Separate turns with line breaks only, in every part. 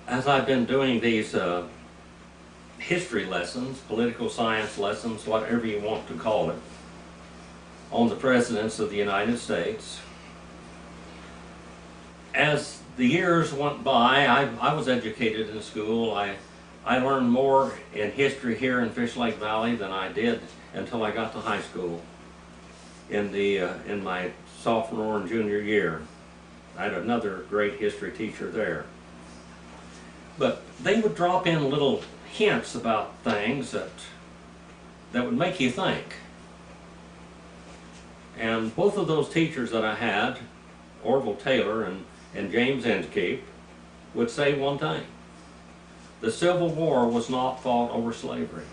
As I've been doing these history lessons, political science lessons, whatever you want to call it, on the presidents of the United States, as the years went by, I was educated in school. I learned more in history here in Fish Lake Valley than I did until I got to high school in my sophomore and junior year. I had another great history teacher there. But they would drop in little hints about things that would make you think. And both of those teachers that I had, Orville Taylor and James Inkeep, would say one thing: the Civil War was not fought over slavery.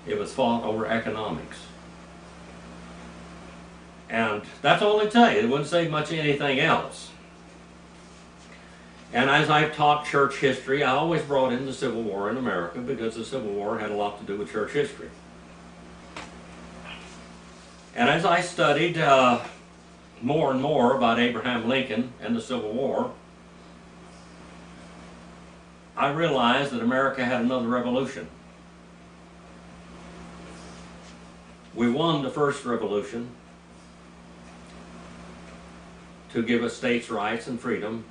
It was fought over economics. And that's all they'd say. It wouldn't say much of anything else. And as I've taught church history, I always brought in the Civil War in America because the Civil War had a lot to do with church history. And as I studied more and more about Abraham Lincoln and the Civil War, I realized that America had another revolution. We won the first revolution to give us states' rights and freedom.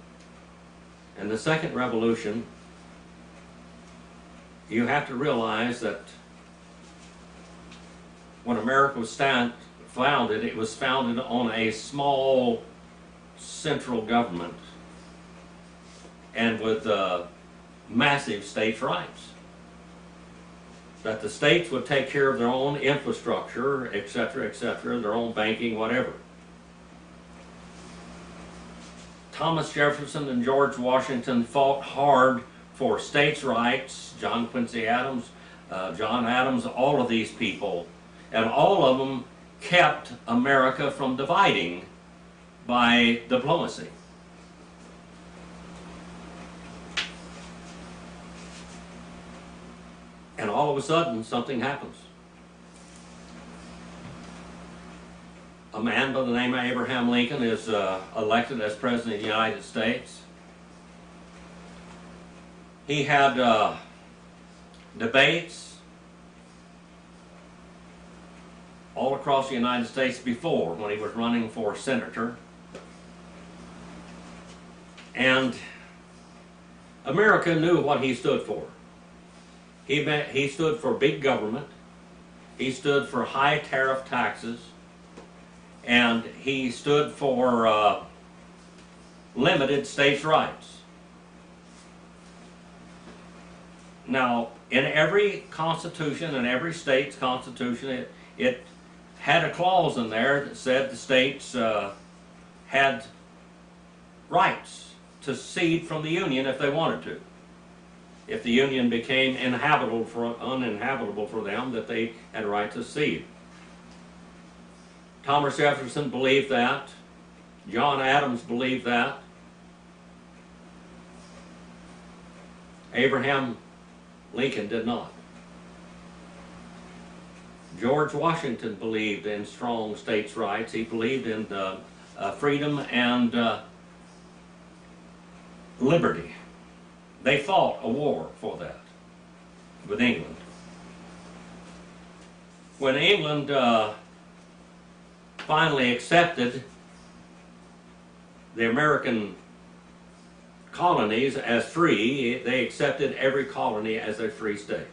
And the second revolution, you have to realize that when America was founded, it was founded on a small central government and with massive states' rights. That the states would take care of their own infrastructure, etc., their own banking, whatever. Thomas Jefferson and George Washington fought hard for states' rights. John Quincy Adams, John Adams, all of these people, and all of them kept America from dividing by diplomacy. And all of a sudden, something happens. A man by the name of Abraham Lincoln is elected as President of the United States. He had debates all across the United States before, when he was running for senator. And America knew what he stood for. He stood for big government. He stood for high tariff taxes. And he stood for limited states' rights. Now, in every constitution, in every state's constitution, it had a clause in there that said the states had rights to secede from the Union if they wanted to. If the Union became uninhabitable for them, that they had a right to secede. Thomas Jefferson believed that. John Adams believed that. Abraham Lincoln did not. George Washington believed in strong states' rights. He believed in freedom and liberty. They fought a war for that with England. When England finally accepted the American colonies as free, they accepted every colony as a free state.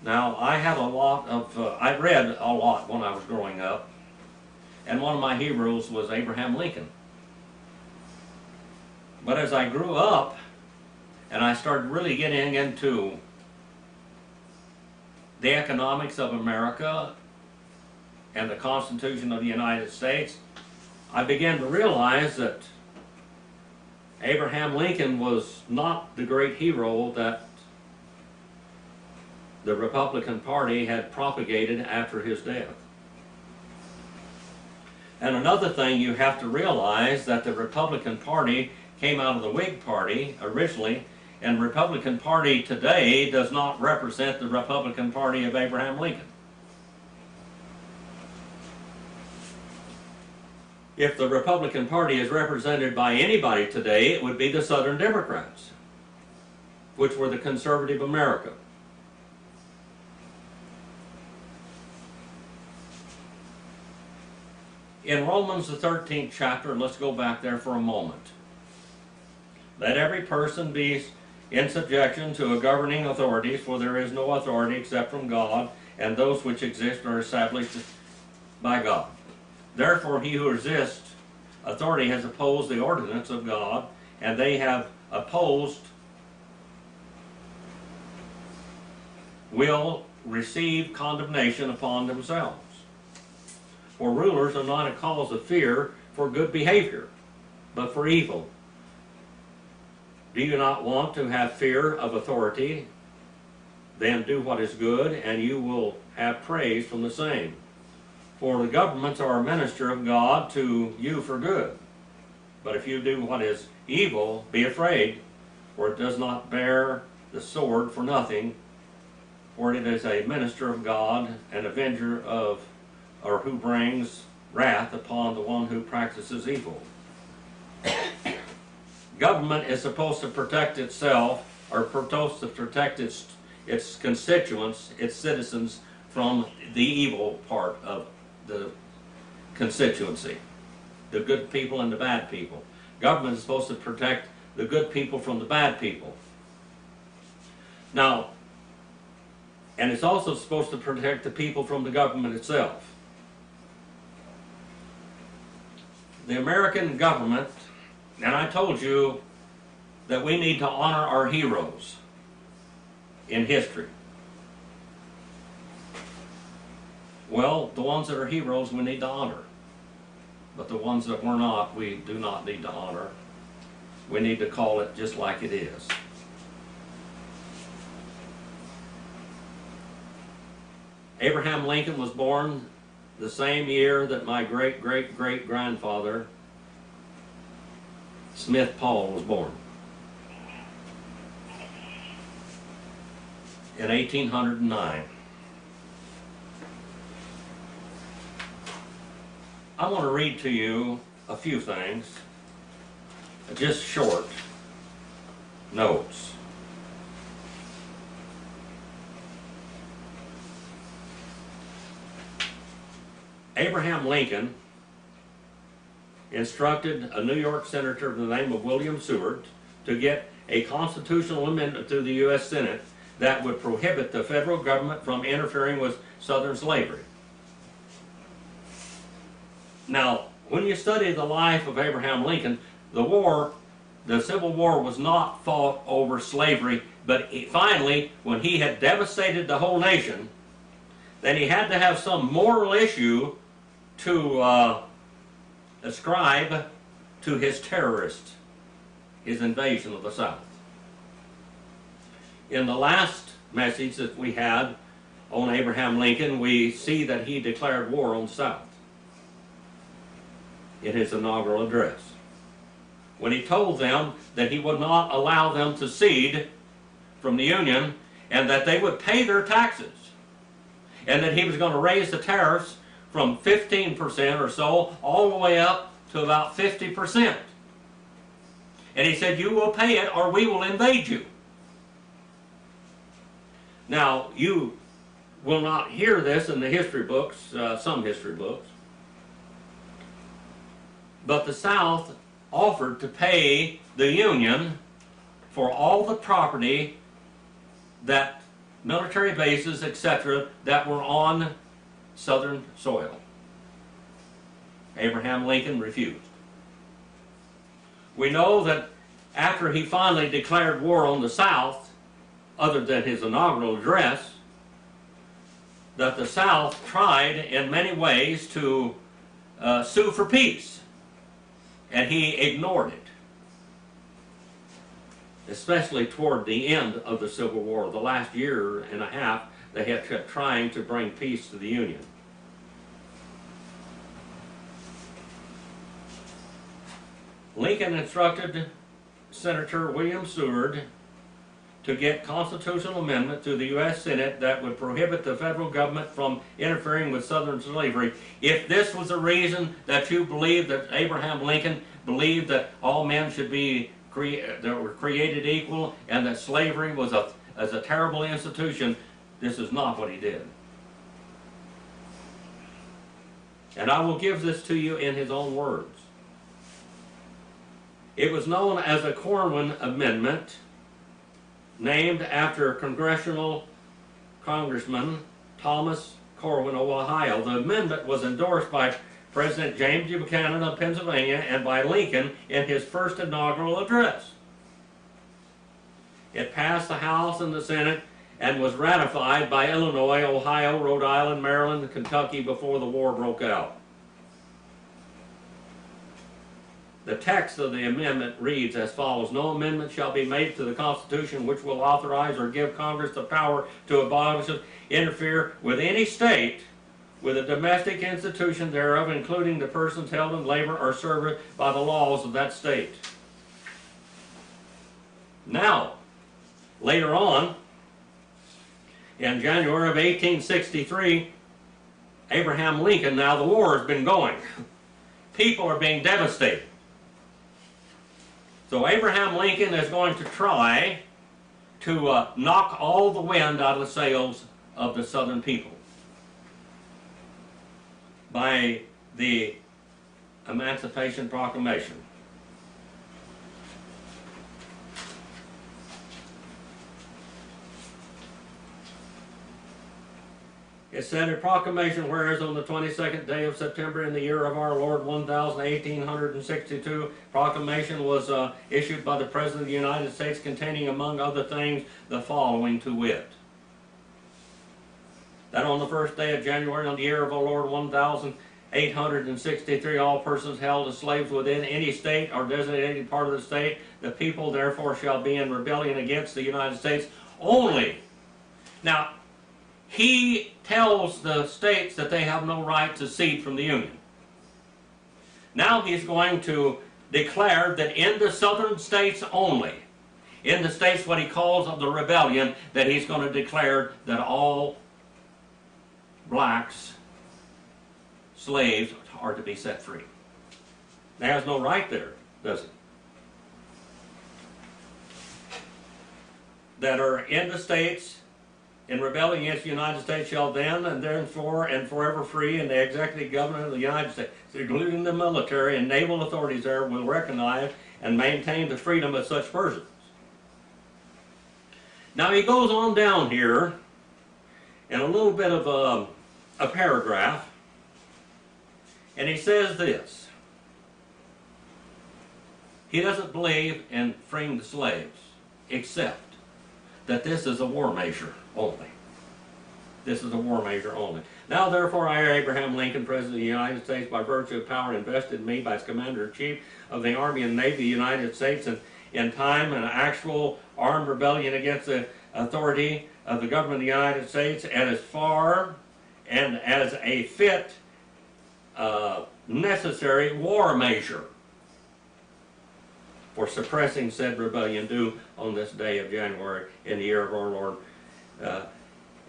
Now, I had a lot of, I read a lot when I was growing up, and one of my heroes was Abraham Lincoln. But as I grew up, and I started really getting into the economics of America and the Constitution of the United States, I began to realize that Abraham Lincoln was not the great hero that the Republican Party had propagated after his death. And another thing you have to realize, that the Republican Party came out of the Whig Party originally, and the Republican Party today does not represent the Republican Party of Abraham Lincoln. If the Republican Party is represented by anybody today, it would be the Southern Democrats, which were the conservative America. In Romans the 13th chapter, and let's go back there for a moment. Let every person be in subjection to a governing authorities, for there is no authority except from God, and those which exist are established by God. Therefore he who resists authority has opposed the ordinance of God, and they have opposed will receive condemnation upon themselves. For rulers are not a cause of fear for good behavior, but for evil. Do you not want to have fear of authority? Then do what is good, and you will have praise from the same. For the governments are a minister of God to you for good. But if you do what is evil, be afraid, for it does not bear the sword for nothing, for it is a minister of God, an avenger of, or who brings wrath upon the one who practices evil. Government is supposed to protect itself, or supposed to protect its constituents, its citizens, from the evil part of the constituency, the good people and the bad people. Government is supposed to protect the good people from the bad people. Now, and it's also supposed to protect the people from the government itself. The American government, and I told you that we need to honor our heroes in history. Well, the ones that are heroes we need to honor. But the ones that were not, we do not need to honor. We need to call it just like it is. Abraham Lincoln was born the same year that my great-great-great-grandfather, Smith Paul, was born. In 1809. I want to read to you a few things, just short notes. Abraham Lincoln instructed a New York senator of the name of William Seward to get a constitutional amendment to the U.S. Senate that would prohibit the federal government from interfering with Southern slavery. Now, when you study the life of Abraham Lincoln, the Civil War was not fought over slavery, but finally, when he had devastated the whole nation, then he had to have some moral issue to ascribe to his his invasion of the South. In the last message that we had on Abraham Lincoln, we see that he declared war on the South in his inaugural address, when he told them that he would not allow them to secede from the Union and that they would pay their taxes, and that he was going to raise the tariffs from 15% or so all the way up to about 50%. And he said, you will pay it or we will invade you. Now, you will not hear this in the history books, some history books, but the South offered to pay the Union for all the property, that military bases, etc., that were on Southern soil. Abraham Lincoln refused. We know that after he finally declared war on the South, other than his inaugural address, that the South tried in many ways to sue for peace, and he ignored it. Especially toward the end of the Civil War, the last year and a half, they had kept trying to bring peace to the Union. Lincoln instructed Senator William Seward to get constitutional amendment to the U.S. Senate that would prohibit the federal government from interfering with Southern slavery. If this was the reason that you believe that Abraham Lincoln believed that all men should be that were created equal and that slavery was a terrible institution, this is not what he did. And I will give this to you in his own words. It was known as the Corwin Amendment, named after congressional congressman Thomas Corwin of Ohio. The amendment was endorsed by President James Buchanan of Pennsylvania and by Lincoln in his first inaugural address. It passed the House and the Senate and was ratified by Illinois, Ohio, Rhode Island, Maryland, and Kentucky before the war broke out. The text of the amendment reads as follows: "No amendment shall be made to the Constitution which will authorize or give Congress the power to abolish, interfere with any state, with a domestic institution thereof, including the persons held in labor or service by the laws of that state." Now, later on, in January of 1863, Abraham Lincoln, now the war has been going. People are being devastated. So Abraham Lincoln is going to try to knock all the wind out of the sails of the Southern people by the Emancipation Proclamation. It said, "A proclamation, whereas on the 22nd day of September in the year of our Lord 1862, proclamation was issued by the President of the United States, containing among other things the following, to wit: that on the first day of January on the year of our Lord 1863, all persons held as slaves within any state or designated part of the state, the people therefore shall be in rebellion against the United States only." Now, he tells the states that they have no right to secede from the Union. Now he's going to declare that in the southern states only, in the states what he calls of the rebellion, that he's going to declare that all blacks, slaves, are to be set free. He has no right there, does he? That are in the states in rebellion against the United States shall then and therefore and forever free, and the executive government of the United States, including the military and naval authorities there, will recognize and maintain the freedom of such persons. Now he goes on down here in a little bit of a paragraph, and he says this: he doesn't believe in freeing the slaves, except that this is a war measure only. This is a war measure only. "Now therefore I, Abraham Lincoln, President of the United States, by virtue of power invested in me by as Commander-in-Chief of the Army and Navy of the United States, and in time and actual armed rebellion against the authority of the government of the United States, and as far and as a fit, necessary war measure for suppressing said rebellion, due on this day of January in the year of our Lord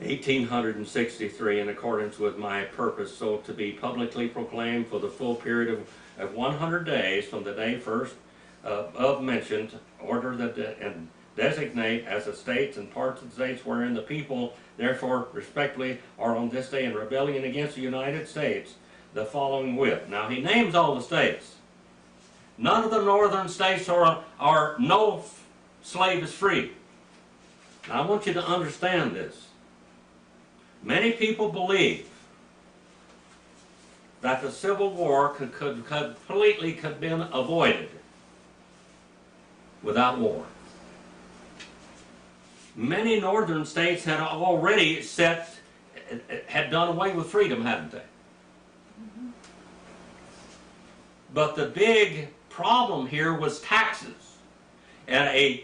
1863, in accordance with my purpose, so to be publicly proclaimed for the full period of 100 days from the day first of mentioned, order that and designate as the states and parts of the states wherein the people therefore respectively are on this day in rebellion against the United States, the following with." Now he names all the states. None of the northern states are no slave is free. Now I want you to understand this. Many people believe that the Civil War could completely have been avoided without war. Many northern states had already had done away with freedom, hadn't they? But the big problem here was taxes and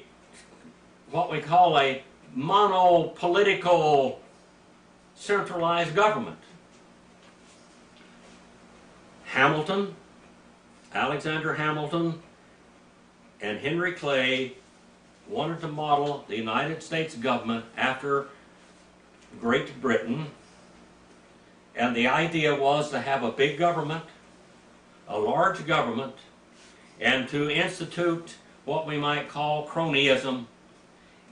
what we call a monopolitical centralized government. Alexander Hamilton, and Henry Clay wanted to model the United States government after Great Britain, and the idea was to have a big government, a large government, and to institute what we might call cronyism,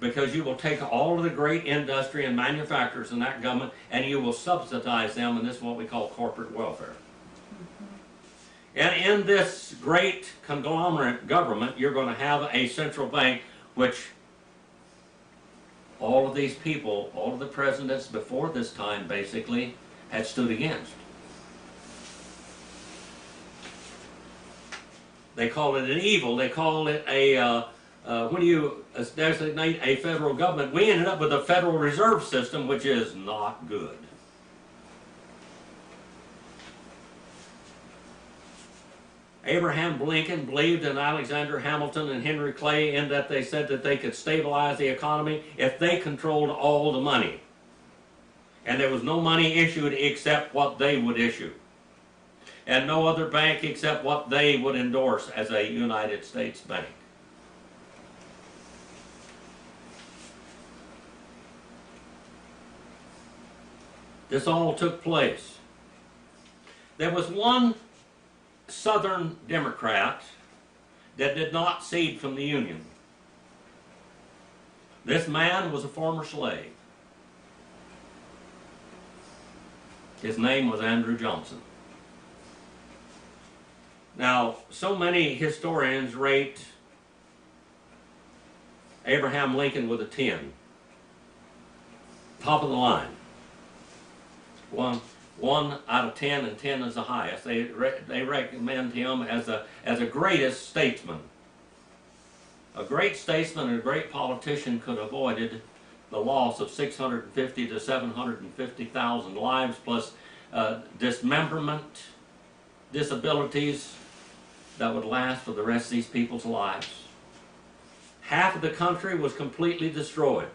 because you will take all of the great industry and manufacturers in that government and you will subsidize them, and this is what we call corporate welfare. And in this great conglomerate government, you're going to have a central bank, which all of these people, all of the presidents before this time basically, had stood against. They call it an evil. They call it a, when you designate a federal government, we ended up with a Federal Reserve System, which is not good. Abraham Lincoln believed in Alexander Hamilton and Henry Clay in that they said that they could stabilize the economy if they controlled all the money. And there was no money issued except what they would issue. And no other bank except what they would endorse as a United States bank. This all took place. There was one Southern Democrat that did not cede from the Union. This man was a former slave. His name was Andrew Johnson. Now, so many historians rate Abraham Lincoln with a 10. Top of the line. One out of 10, and 10 is the highest. They recommend him as a greatest statesman. A great statesman and a great politician could have avoided the loss of 650 to 750,000 lives, plus dismemberment, disabilities that would last for the rest of these people's lives. Half of the country was completely destroyed.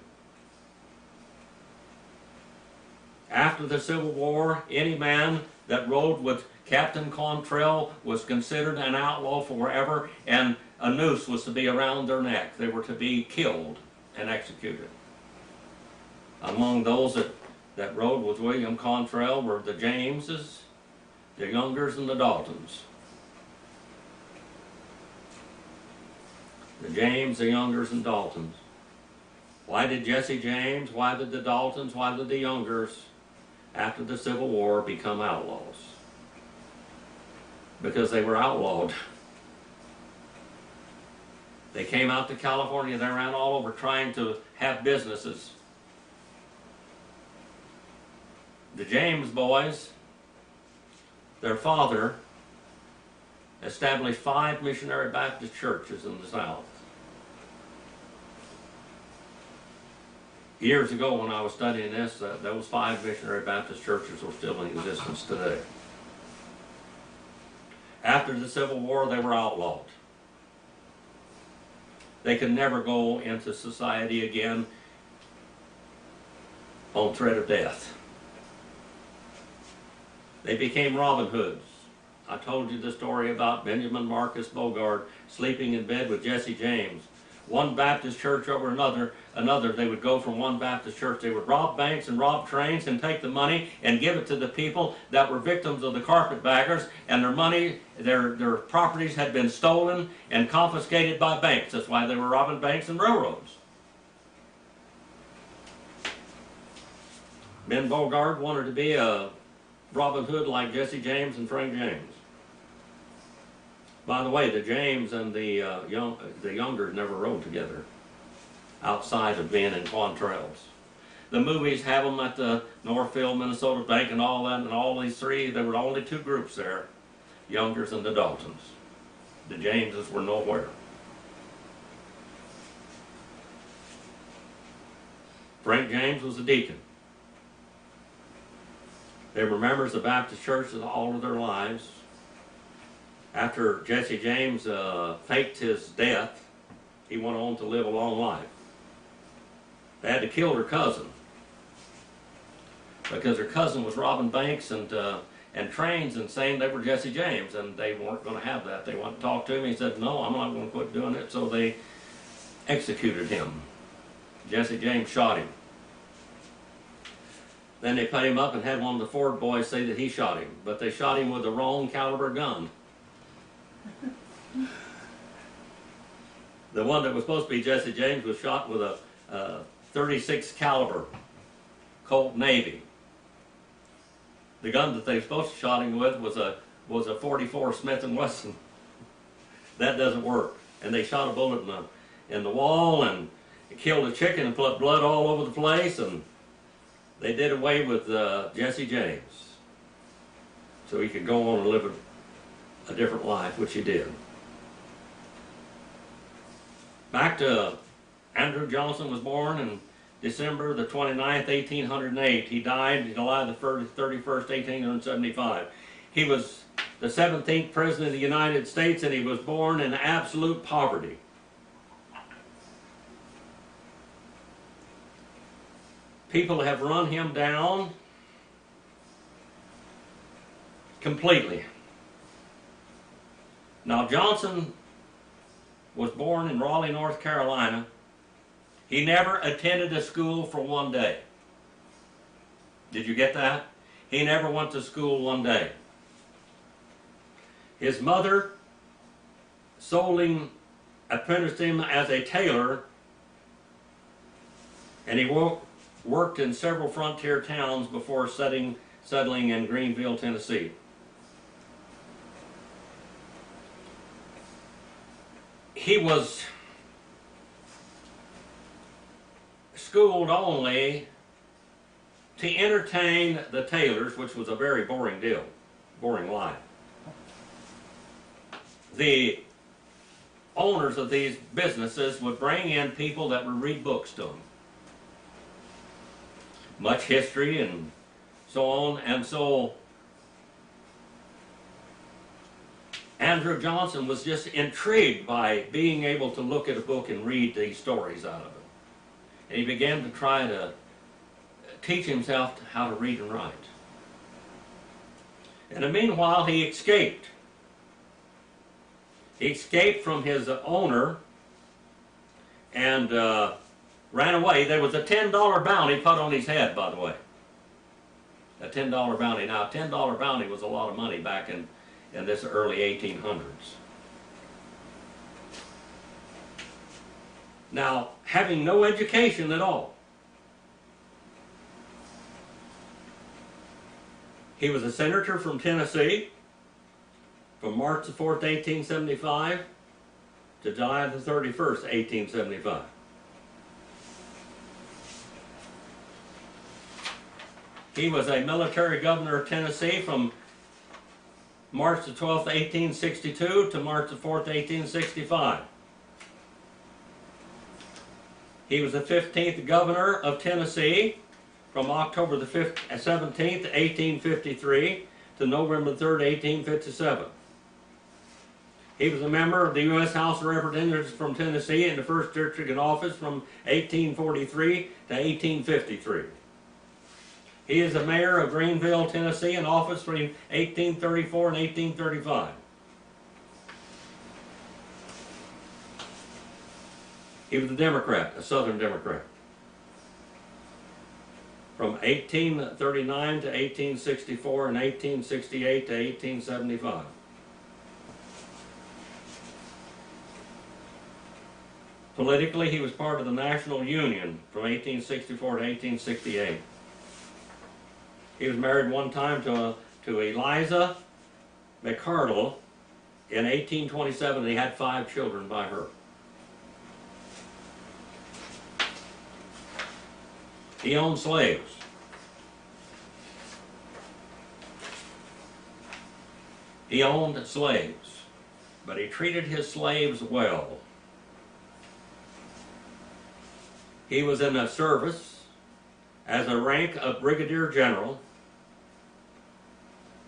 After the Civil War, any man that rode with Captain Quantrell was considered an outlaw forever, and a noose was to be around their neck. They were to be killed and executed. Among those that rode with William Quantrell were the Jameses, the Youngers, and the Daltons. The James, the Youngers, and Daltons. Why did Jesse James, why did the Daltons, why did the Youngers, after the Civil War, become outlaws? Because they were outlawed. They came out to California, they ran all over trying to have businesses. The James boys, their father established 5 missionary Baptist churches in the South. Years ago when I was studying this, those 5 missionary Baptist churches were still in existence today. After the Civil War, they were outlawed. They could never go into society again on threat of death. They became Robin Hoods. I told you the story about Benjamin Marcus Bogart sleeping in bed with Jesse James. One Baptist church over another, they would go from one Baptist church. They would rob banks and rob trains and take the money and give it to the people that were victims of the carpetbaggers, and their money, their properties had been stolen and confiscated by banks. That's why they were robbing banks and railroads. Ben Bogart wanted to be a Robin Hood like Jesse James and Frank James. By the way, the James and the Youngers never rode together outside of being in Quantrells. The movies have them at the Northfield, Minnesota Bank and all that, and all these 3, there were only 2 groups there, Youngers and the Daltons. The Jameses were nowhere. Frank James was a deacon. They were members of the Baptist churches all of their lives. After Jesse James faked his death, he went on to live a long life. They had to kill their cousin because their cousin was robbing banks and trains and saying they were Jesse James, and they weren't going to have that. They went to talk to him. He said, "No, I'm not going to quit doing it." So they executed him. Jesse James shot him. Then they put him up and had one of the Ford boys say that he shot him, but they shot him with the wrong caliber gun. The one that was supposed to be Jesse James was shot with a 36 caliber Colt Navy. The gun that they were supposed to shot him with was a 44 Smith & Wesson. That doesn't work. And they shot a bullet in the wall, and it killed a chicken and put blood all over the place, and they did away with Jesse James so he could go on and live a different life, which he did. Back to Andrew Johnson was born in December the 29th, 1808. He died July the 31st, 1875. He was the 17th President of the United States, and he was born in absolute poverty. People have run him down completely. Now, Johnson was born in Raleigh, North Carolina. He never attended a school for one day. Did you get that? He never went to school one day. His mother apprenticed him as a tailor, and he worked in several frontier towns before settling in Greenville, Tennessee. He was schooled only to entertain the tailors, which was a very boring deal, boring life. The owners of these businesses would bring in people that would read books to them. Much history and so on, and so Andrew Johnson was just intrigued by being able to look at a book and read these stories out of it. And he began to try to teach himself how to read and write. And in the meanwhile, he escaped. He escaped from his owner and ran away. There was a $10 bounty put on his head, by the way. A $10 bounty. Now, a $10 bounty was a lot of money back in this early 1800s. Now, having no education at all, he was a senator from Tennessee from March the 4th, 1875 to July the 31st, 1875. He was a military governor of Tennessee from March the 12th, 1862 to March the 4th, 1865. He was the 15th governor of Tennessee from October the 17th, 1853 to November 3rd, 1857. He was a member of the U.S. House of Representatives from Tennessee in the 1st District in office from 1843 to 1853. He is the mayor of Greenville, Tennessee in office between 1834 and 1835. He was a Democrat, a Southern Democrat. From 1839 to 1864 and 1868 to 1875. Politically, he was part of the National Union from 1864 to 1868. He was married one time to Eliza McCardle in 1827, and he had 5 children by her. He owned slaves. He owned slaves, but he treated his slaves well. He was in the service as a rank of brigadier general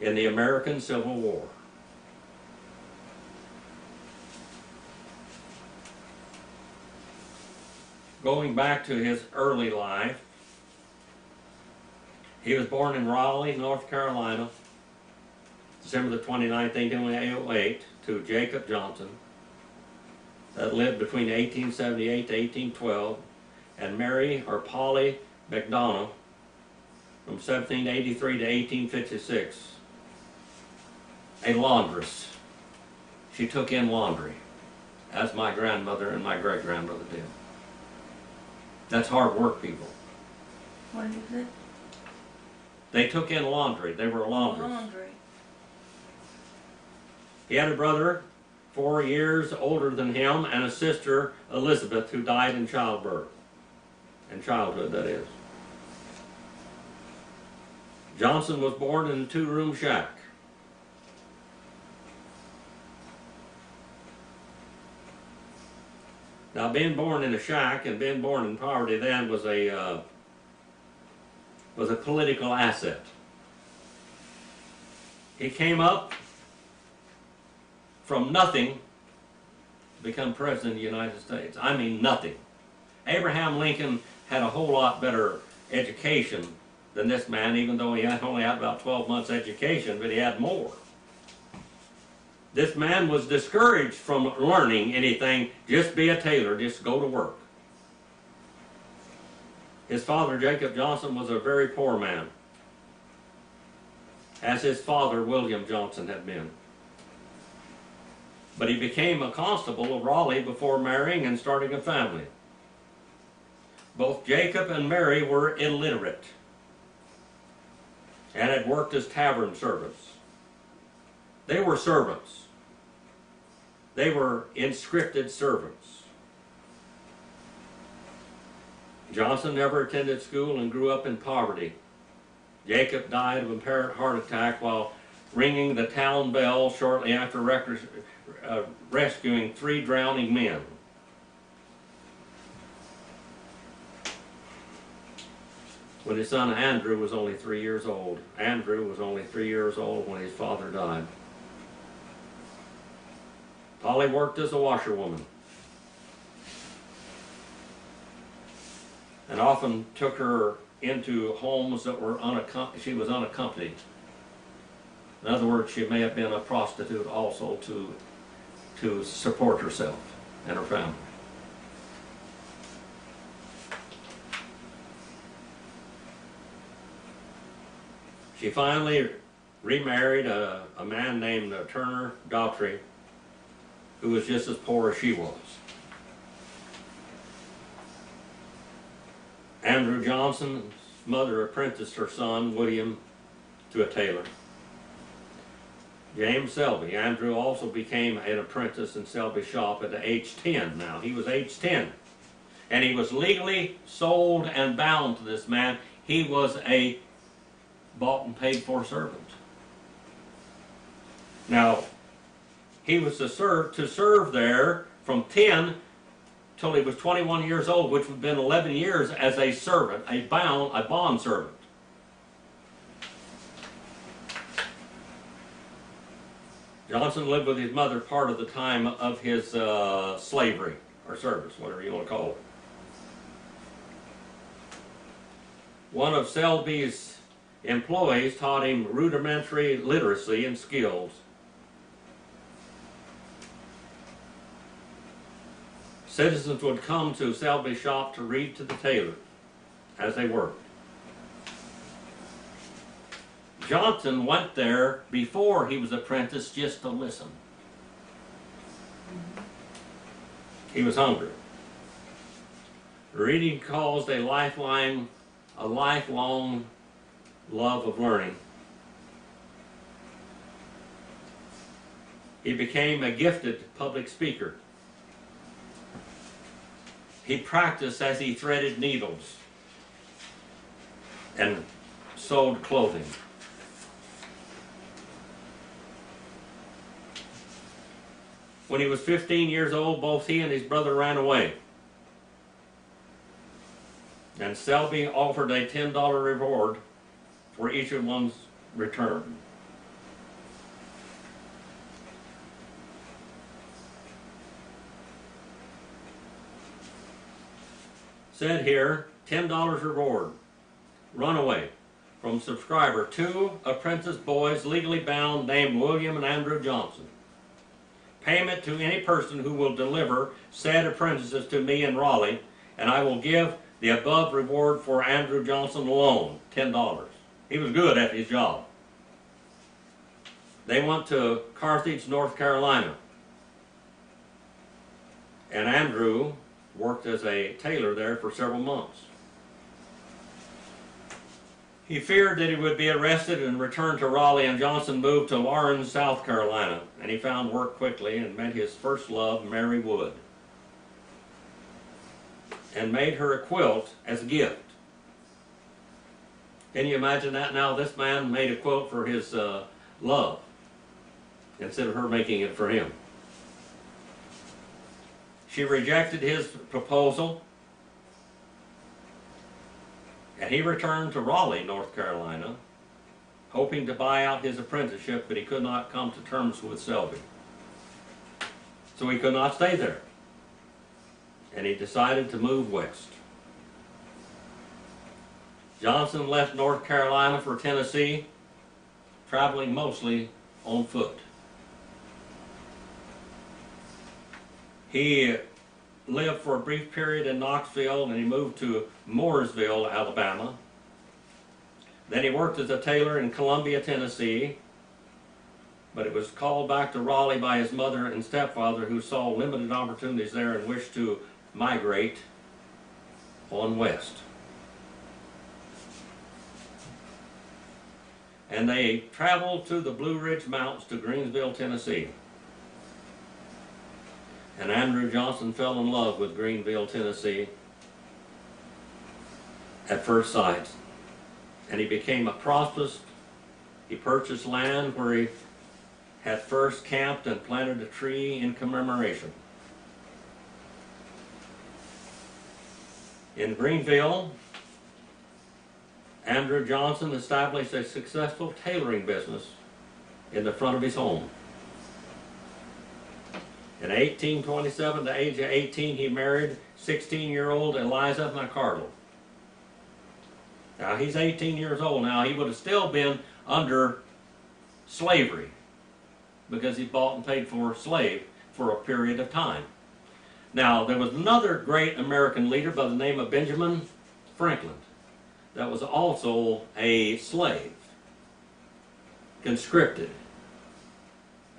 in the American Civil War. Going back to his early life, he was born in Raleigh, North Carolina, December the 29th, 1808, to Jacob Johnson. that lived between 1878 to 1812, and Mary or Polly McDonough from 1783 to 1856, a laundress. She took in laundry, as my grandmother and my great-grandmother did. That's hard work, people.
What is it?
They took in laundry. They were laundress.
Laundry.
He had a brother 4 years older than him, and a sister, Elizabeth, who died in childbirth. In childhood, that is. Johnson was born in a two-room shack. Now, being born in a shack and being born in poverty then was a political asset. He came up from nothing to become president of the United States. I mean nothing. Abraham Lincoln had a whole lot better education than this man, even though he only had about 12 months education, but he had more. This man was discouraged from learning anything. Just be a tailor, just go to work. His father, Jacob Johnson, was a very poor man, as his father, William Johnson, had been. But he became a constable of Raleigh before marrying and starting a family. Both Jacob and Mary were illiterate and had worked as tavern servants. They were servants. They were inscripted servants. Johnson never attended school and grew up in poverty. Jacob died of apparent heart attack while ringing the town bell shortly after rescuing 3 drowning men. When his son Andrew was only 3 years old. Andrew was only 3 years old when his father died. Polly worked as a washerwoman and often took her into homes that were she was unaccompanied. In other words, she may have been a prostitute also to support herself and her family. She finally remarried a man named Turner Daughtry, who was just as poor as she was. Andrew Johnson's mother apprenticed her son, William, to a tailor. James Selby. Andrew also became an apprentice in Selby's shop at age 10 now. He was age 10. And he was legally sold and bound to this man. He was a bought and paid for servant. Now, he was to serve there from 10 till he was 21 years old, which would have been 11 years as a servant, a bond servant. Johnson lived with his mother part of the time of his slavery, or service, whatever you want to call it. One of Selby's employees taught him rudimentary literacy and skills. Citizens would come to Selby's shop to read to the tailor as they worked. Johnson went there before he was apprenticed just to listen. He was hungry. Reading caused a lifelong love of learning. He became a gifted public speaker. He practiced as he threaded needles and sewed clothing. When he was 15 years old, both he and his brother ran away. And Selby offered a $10 reward for each of one's return. Said here, $10 reward, runaway from subscriber, 2 apprentice boys legally bound named William and Andrew Johnson. payment to any person who will deliver said apprentices to me in Raleigh, and I will give the above reward for Andrew Johnson alone, $10. He was good at his job. They went to Carthage, North Carolina, and Andrew worked as a tailor there for several months. He feared that he would be arrested and returned to Raleigh, and Johnson moved to Lawrence, South Carolina, and he found work quickly and met his first love, Mary Wood, and made her a quilt as a gift. Can you imagine that now? This man made a quilt for his love instead of her making it for him. She rejected his proposal, and he returned to Raleigh, North Carolina, hoping to buy out his apprenticeship, but he could not come to terms with Selby. So he could not stay there, and he decided to move west. Johnson left North Carolina for Tennessee, traveling mostly on foot. He lived for a brief period in Knoxville, and he moved to Mooresville, Alabama. Then he worked as a tailor in Columbia, Tennessee, but he was called back to Raleigh by his mother and stepfather, who saw limited opportunities there and wished to migrate on west. And they traveled to the Blue Ridge Mountains to Greensville, Tennessee. And Andrew Johnson fell in love with Greenville, Tennessee at first sight. And he became a prosperous. He purchased land where he had first camped and planted a tree in commemoration. In Greenville, Andrew Johnson established a successful tailoring business in the front of his home. In 1827, the age of 18, he married 16-year-old Eliza McCardle. Now, he's 18 years old now. He would have still been under slavery because he bought and paid for a slave for a period of time. Now, there was another great American leader by the name of Benjamin Franklin that was also a slave, conscripted,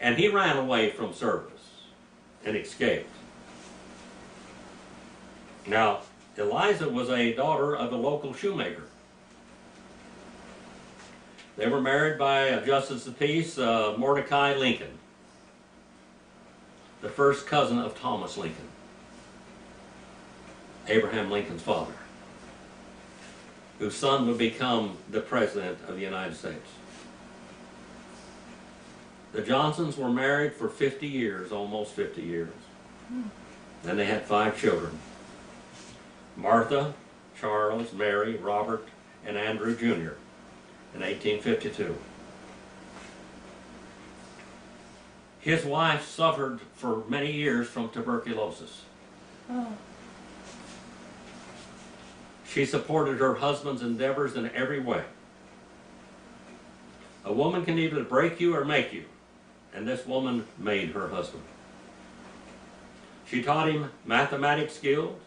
and he ran away from service and escaped. Now, Eliza was a daughter of a local shoemaker. They were married by a justice of peace, Mordecai Lincoln, the first cousin of Thomas Lincoln, Abraham Lincoln's father, whose son would become the President of the United States. The Johnsons were married for 50 years, almost 50 years. And they had 5 children: Martha, Charles, Mary, Robert, and Andrew Jr. in 1852. His wife suffered for many years from tuberculosis.
Oh.
She supported her husband's endeavors in every way. A woman can either break you or make you, and this woman made her husband. She taught him mathematics skills,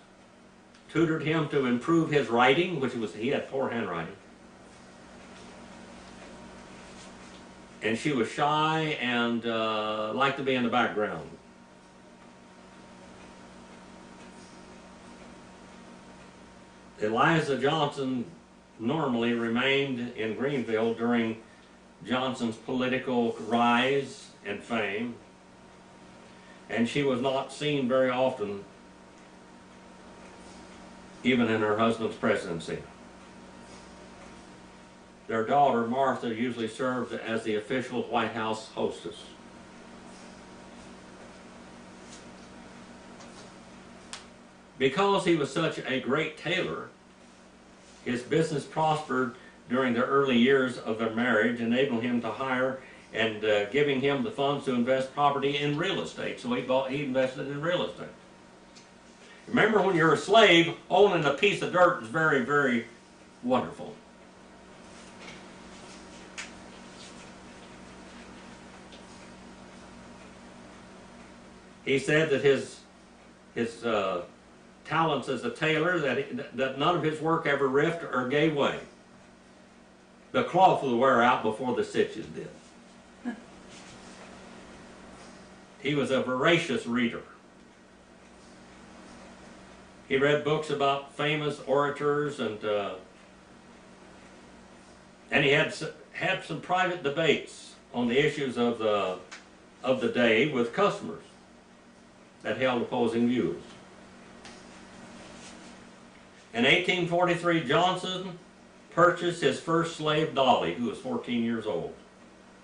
tutored him to improve his writing, he had poor handwriting. And she was shy and liked to be in the background. Eliza Johnson normally remained in Greenville during Johnson's political rise and fame, and she was not seen very often, even in her husband's presidency. Their daughter, Martha, usually served as the official White House hostess. Because he was such a great tailor, his business prospered during the early years of their marriage, enabling him to hire and giving him the funds to invest property in real estate. So he invested in real estate. Remember, when you're a slave, owning a piece of dirt is very, very wonderful. He said that his talents as a tailor, that none of his work ever ripped or gave way. The cloth would wear out before the stitches did. He was a voracious reader. He read books about famous orators, and he had some private debates on the issues of the day with customers that held opposing views. In 1843, Johnson purchased his first slave, Dolly, who was 14 years old.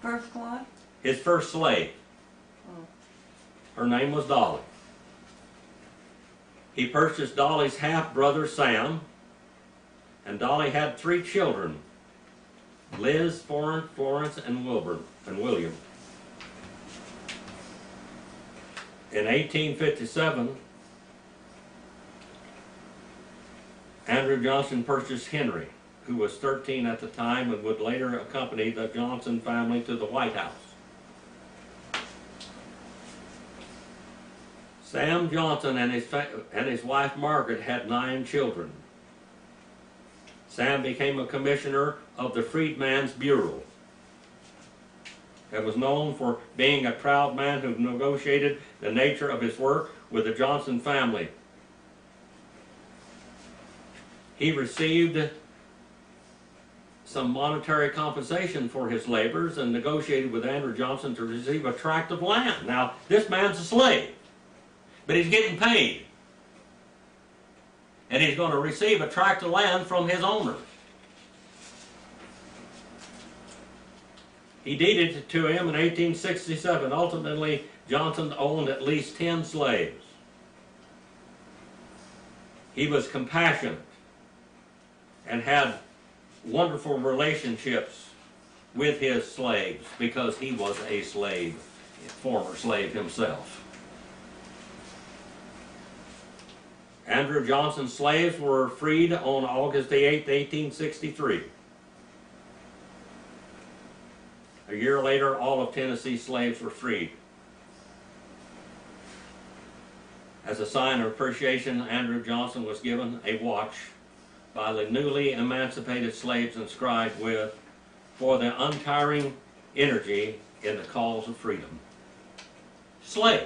First what?
His first slave.
Oh.
Her name was Dolly. He purchased Dolly's half-brother, Sam, and Dolly had 3 children, Liz, Florence, and William. In 1857, Andrew Johnson purchased Henry, who was 13 at the time and would later accompany the Johnson family to the White House. Sam Johnson and his wife Margaret had 9 children. Sam became a commissioner of the Freedmen's Bureau. He was known for being a proud man who negotiated the nature of his work with the Johnson family. He received some monetary compensation for his labors and negotiated with Andrew Johnson to receive a tract of land. Now, this man's a slave, but he's getting paid. And he's going to receive a tract of land from his owner. He deeded it to him in 1867. Ultimately, Johnson owned at least 10 slaves. He was compassionate and had wonderful relationships with his slaves because he was a slave, a former slave himself. Andrew Johnson's slaves were freed on August 8, 1863. A year later, all of Tennessee's slaves were freed. As a sign of appreciation, Andrew Johnson was given a watch by the newly emancipated slaves inscribed with, "For the untiring energy in the cause of freedom." Slaves.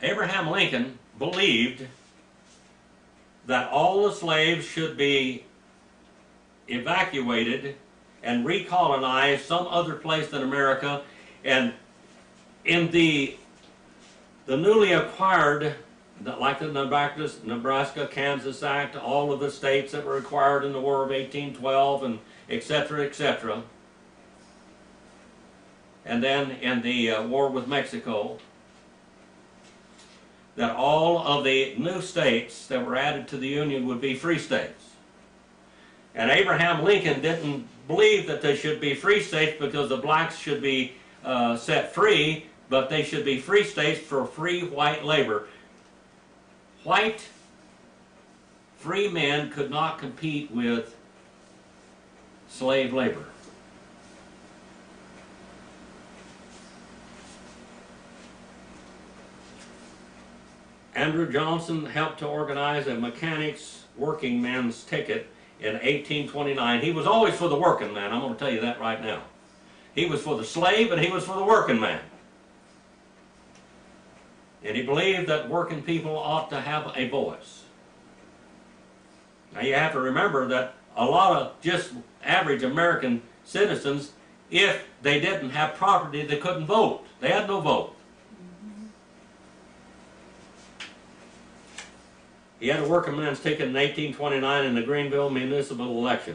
Abraham Lincoln believed that all the slaves should be evacuated and recolonized some other place than America, and in the newly acquired, like the Nebraska, Kansas Act, all of the states that were acquired in the War of 1812, and etc., etc., and then in the war with Mexico, that all of the new states that were added to the Union would be free states. And Abraham Lincoln didn't believe that they should be free states because the blacks should be set free, but they should be free states for free white labor. White free men could not compete with slave labor. Andrew Johnson helped to organize a mechanics working man's ticket in 1829. He was always for the working man, I'm going to tell you that right now. He was for the slave, and he was for the working man. And he believed that working people ought to have a voice. Now you have to remember that a lot of just average American citizens, if they didn't have property, they couldn't vote. They had no vote. He had a working man's ticket in 1829 in the Greenville municipal election.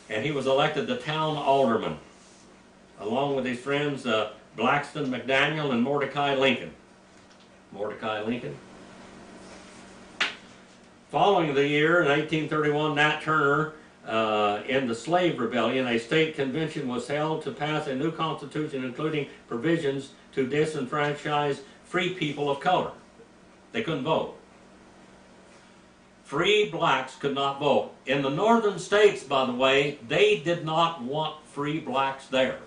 And he was elected the town alderman, along with his friends Blackston McDaniel and Mordecai Lincoln. Mordecai Lincoln. Following the year, in 1831, Nat Turner, in the slave rebellion, a state convention was held to pass a new constitution including provisions to disenfranchise free people of color. They couldn't vote. free blacks could not vote. In the northern states, by the way, they did not want free blacks there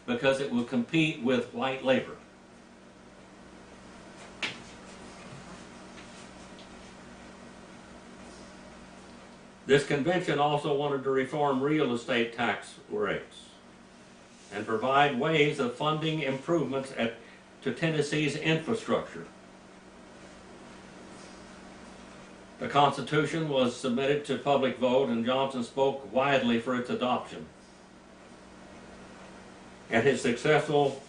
because it would compete with white labor. This convention also wanted to reform real estate tax rates and provide ways of funding improvements to Tennessee's infrastructure. The Constitution was submitted to public vote, and Johnson spoke widely for its adoption. And his successful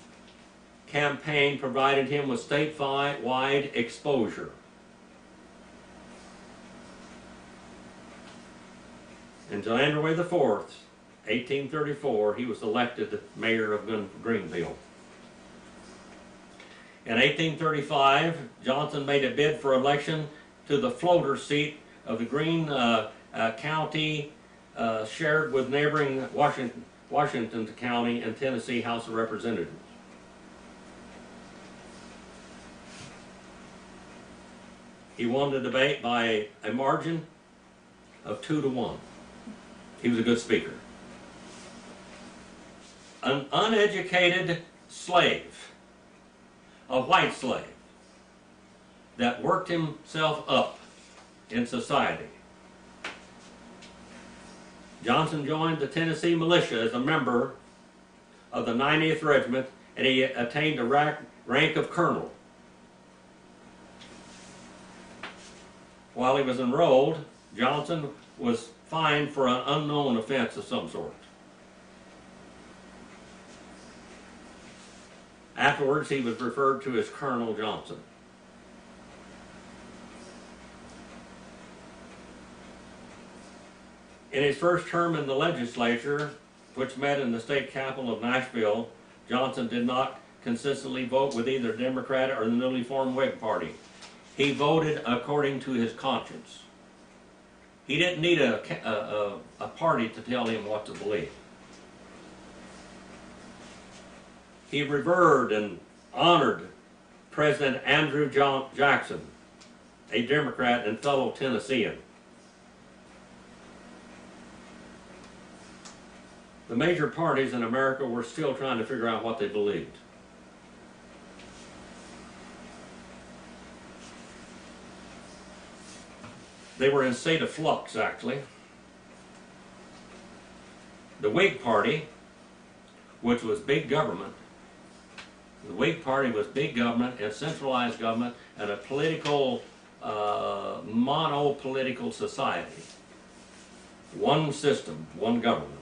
campaign provided him with statewide exposure. On January the 4th, 1834, he was elected mayor of Greenville. In 1835, Johnson made a bid for election to the floater seat of the Greene County, shared with neighboring Washington County and Tennessee House of Representatives. He won the debate by a margin of 2-1. He was a good speaker. An uneducated slave, a white slave, that worked himself up in society. Johnson joined the Tennessee militia as a member of the 90th Regiment, and he attained the rank of colonel. While he was enrolled, Johnson was fined for an unknown offense of some sort. Afterwards, he was referred to as Colonel Johnson. In his first term in the legislature, which met in the state capital of Nashville, Johnson did not consistently vote with either Democrat or the newly formed Whig Party. He voted according to his conscience. He didn't need a party to tell him what to believe. He revered and honored President Andrew Jackson, a Democrat and fellow Tennessean. The major parties in America were still trying to figure out what they believed. They were in a state of flux, actually. The Whig Party, which was big government, the Whig Party was big government and centralized government and a political, monopolitical society. One system, one government.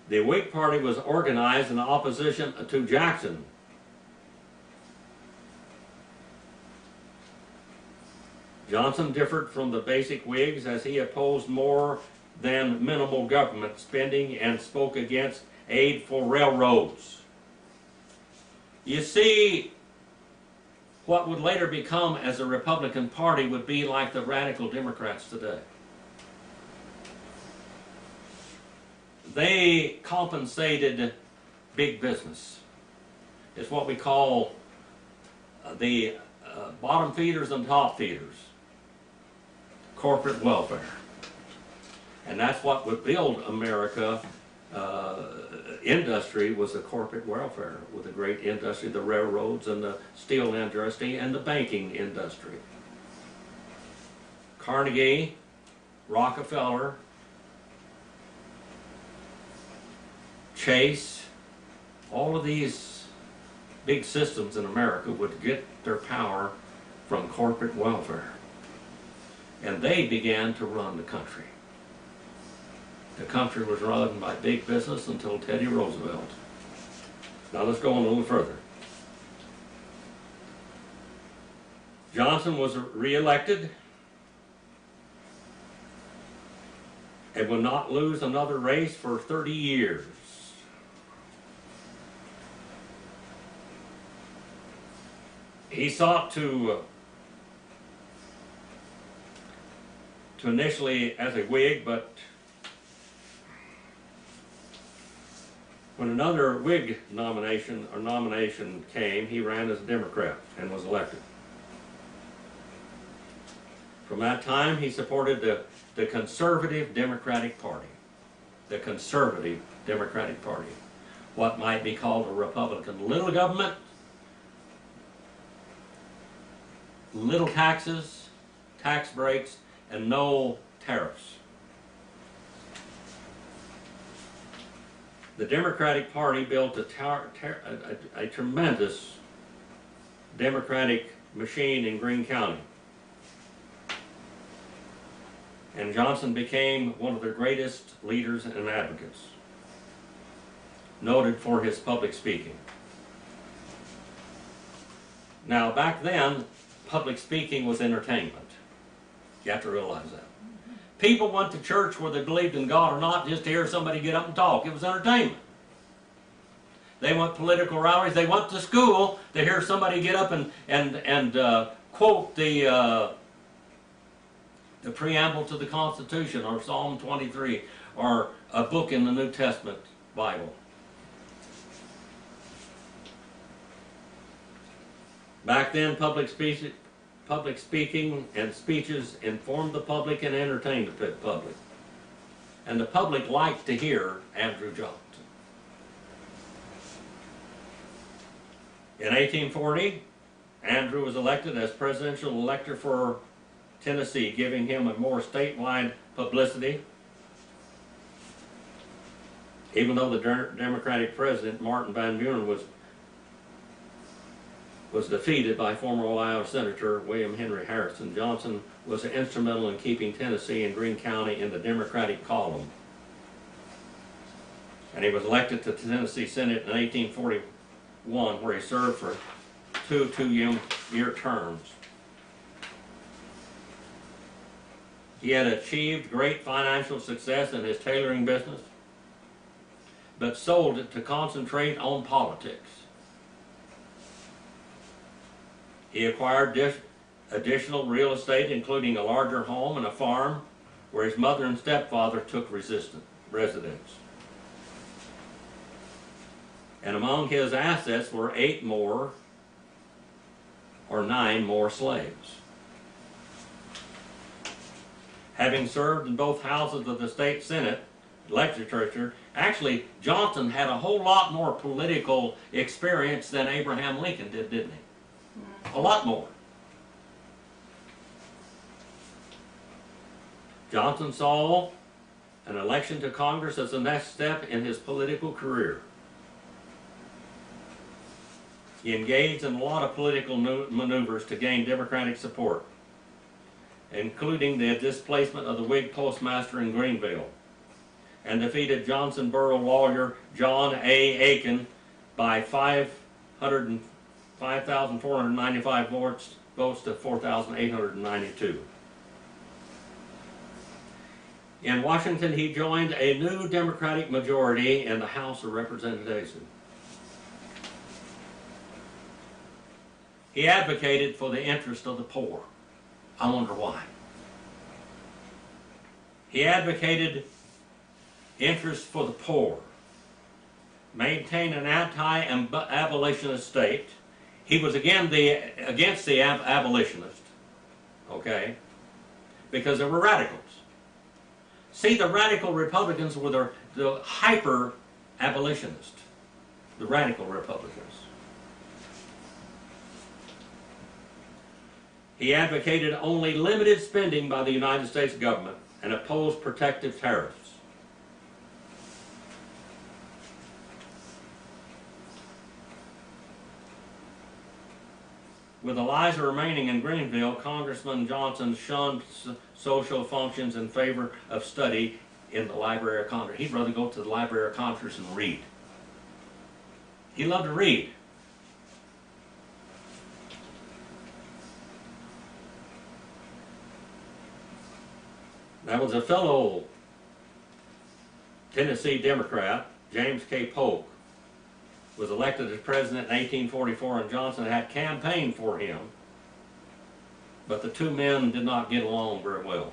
The Whig Party was organized in opposition to Jackson. Johnson differed from the basic Whigs as he opposed more than minimal government spending and spoke against aid for railroads. You see, what would later become as a Republican Party would be like the radical Democrats today. They compensated big business. It's what we call the bottom feeders and top feeders. Corporate welfare. And that's what would build America. Industry was the corporate welfare with the great industry, the railroads and the steel industry and the banking industry. Carnegie, Rockefeller, Chase, all of these big systems in America would get their power from corporate welfare. And they began to run the country. The country was run by big business until Teddy Roosevelt. Now let's go on a little further. Johnson was re-elected and would not lose another race for 30 years. He sought to initially as a Whig, but when another Whig nomination came, he ran as a Democrat and was elected. From that time, he supported the conservative Democratic Party. The conservative Democratic Party. What might be called a Republican. Little government, little taxes, tax breaks, and no tariffs. The Democratic Party built a tremendous Democratic machine in Greene County. And Johnson became one of their greatest leaders and advocates, noted for his public speaking. Now, back then, public speaking was entertainment. You have to realize that. People went to church whether they believed in God or not just to hear somebody get up and talk. It was entertainment. They went to political rallies. They went to school to hear somebody get up and quote the preamble to the Constitution, or Psalm 23, or a book in the New Testament Bible. Back then, public speaking and speeches informed the public and entertained the public. And the public liked to hear Andrew Johnson. In 1840, Andrew was elected as presidential elector for Tennessee, giving him a more statewide publicity. Even though the Democratic president, Martin Van Buren, was defeated by former Ohio Senator William Henry Harrison, Johnson was instrumental in keeping Tennessee and Greene County in the Democratic column. And he was elected to the Tennessee Senate in 1841, where he served for two two-year terms. He had achieved great financial success in his tailoring business, but sold it to concentrate on politics. He acquired additional real estate, including a larger home and a farm, where his mother and stepfather took residence. And among his assets were 9 more slaves. Having served in both houses of the state Senate legislature, actually Johnson had a whole lot more political experience than Abraham Lincoln did, didn't he? A lot more. Johnson saw an election to Congress as the next step in his political career. He engaged in a lot of political maneuvers to gain Democratic support, including the displacement of the Whig postmaster in Greenville, and defeated Johnson borough lawyer John A. Aiken by 5,495 votes to 4,892. In Washington, he joined a new Democratic majority in the House of Representatives. He advocated for the interest of the poor. I wonder why. He advocated interest for the poor, maintained an anti-abolitionist state. He was against the abolitionists, okay, because they were radicals. See, the radical Republicans were the hyper-abolitionists, the radical Republicans. He advocated only limited spending by the United States government and opposed protective tariffs. With Eliza remaining in Greenville, Congressman Johnson shunned social functions in favor of study in the Library of Congress. He'd rather go to the Library of Congress and read. He loved to read. That was a fellow Tennessee Democrat, James K. Polk, was elected as president in 1844, and Johnson had campaigned for him, but the two men did not get along very well.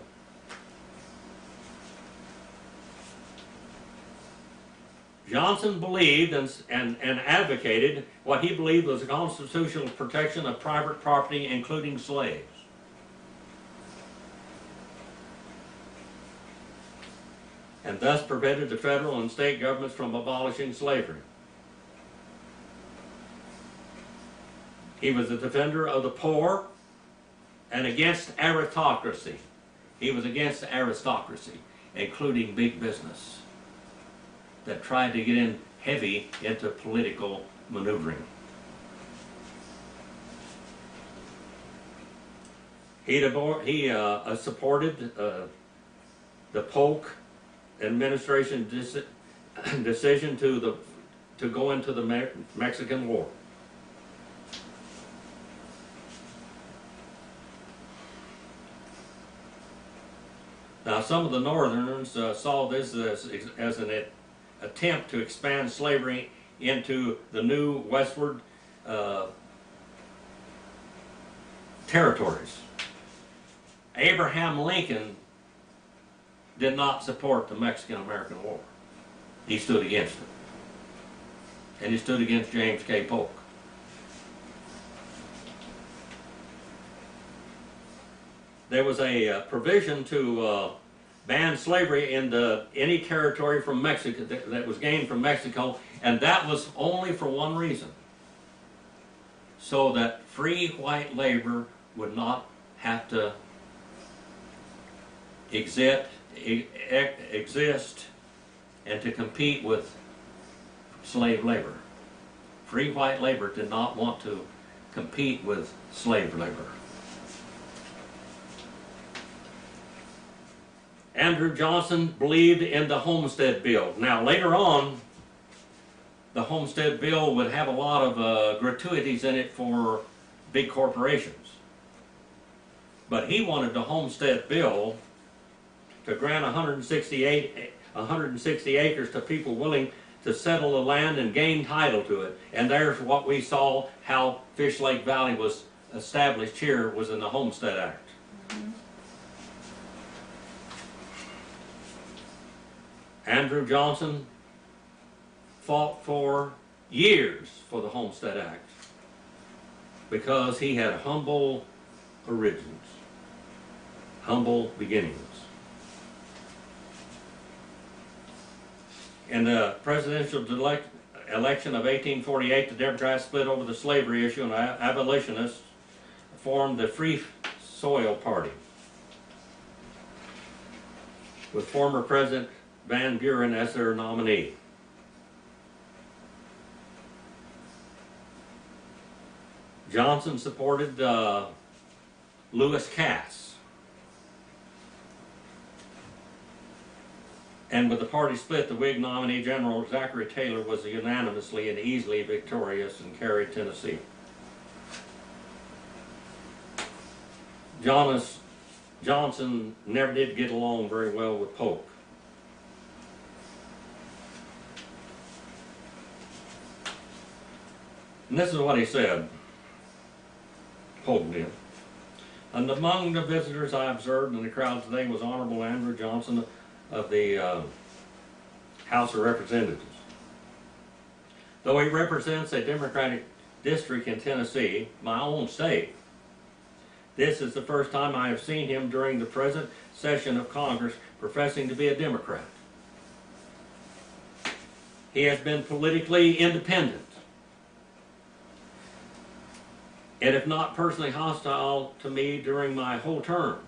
Johnson believed and advocated what he believed was a constitutional protection of private property, including slaves. and thus prevented the federal and state governments from abolishing slavery. He was a defender of the poor and against aristocracy. He was against aristocracy, including big business, that tried to get in heavy into political maneuvering. He supported the Polk administration decision to go into the Mexican War. Now, some of the Northerners saw this as an attempt to expand slavery into the new westward territories. Abraham Lincoln did not support the Mexican-American War. He stood against it. And he stood against James K. Polk. There was a provision to ban slavery in any territory from Mexico that was gained from Mexico, and that was only for one reason: so that free white labor would not have to exist and to compete with slave labor. Free white labor did not want to compete with slave labor. Andrew Johnson believed in the Homestead Bill. Now, later on, the Homestead Bill would have a lot of gratuities in it for big corporations. But he wanted the Homestead Bill to grant 160 acres to people willing to settle the land and gain title to it. And there's what we saw, how Fish Lake Valley was established here, was in the Homestead Act. Andrew Johnson fought for years for the Homestead Act because he had humble origins, humble beginnings. In the presidential election of 1848, the Democrats split over the slavery issue, and abolitionists formed the Free Soil Party with former President Van Buren as their nominee. Johnson supported Lewis Cass. And with the party split, the Whig nominee, General Zachary Taylor, was unanimously and easily victorious and carried Tennessee. Johnson never did get along very well with Polk. And this is what he said, Polk did. And among the visitors I observed in the crowd today was Honorable Andrew Johnson of the House of Representatives. Though he represents a Democratic district in Tennessee, my own state, this is the first time I have seen him during the present session of Congress professing to be a Democrat. He has been politically independent, and if not personally hostile to me during my whole term.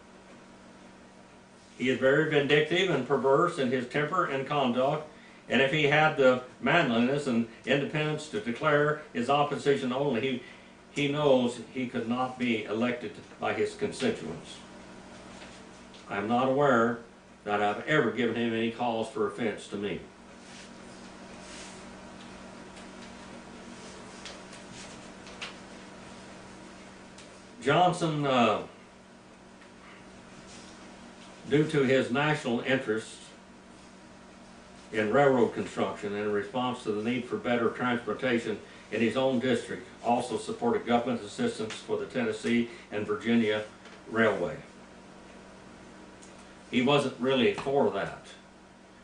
He is very vindictive and perverse in his temper and conduct, and if he had the manliness and independence to declare his opposition only, he knows he could not be elected by his constituents. I am not aware that I've ever given him any cause for offense to me. Johnson, due to his national interest in railroad construction and in response to the need for better transportation in his own district, also supported government assistance for the Tennessee and Virginia Railway. He wasn't really for that,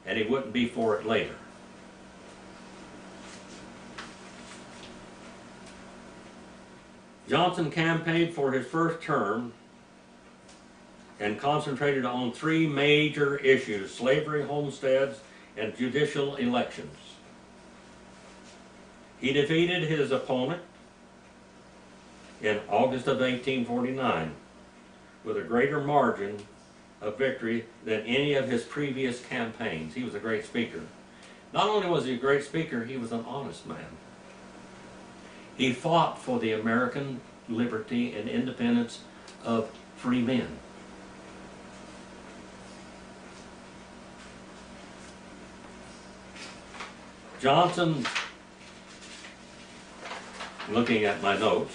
and he wouldn't be for it later. Johnson campaigned for his first term and concentrated on three major issues: slavery, homesteads, and judicial elections. He defeated his opponent in August of 1849 with a greater margin of victory than any of his previous campaigns. He was a great speaker. Not only was he a great speaker, he was an honest man. He fought for the American liberty and independence of free men. Johnson, looking at my notes,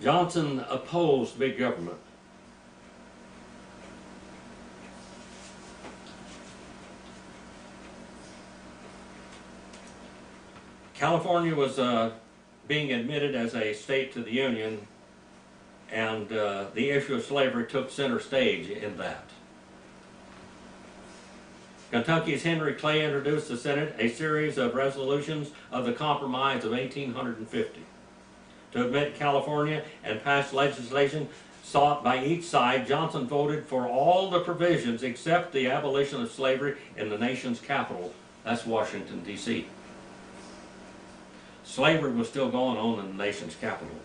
Johnson opposed big government. California was being admitted as a state to the Union, and the issue of slavery took center stage in that. Kentucky's Henry Clay introduced the Senate a series of resolutions of the Compromise of 1850 to admit California and pass legislation sought by each side. Johnson voted for all the provisions except the abolition of slavery in the nation's capital. That's Washington, D.C. Slavery was still going on in the nation's capital.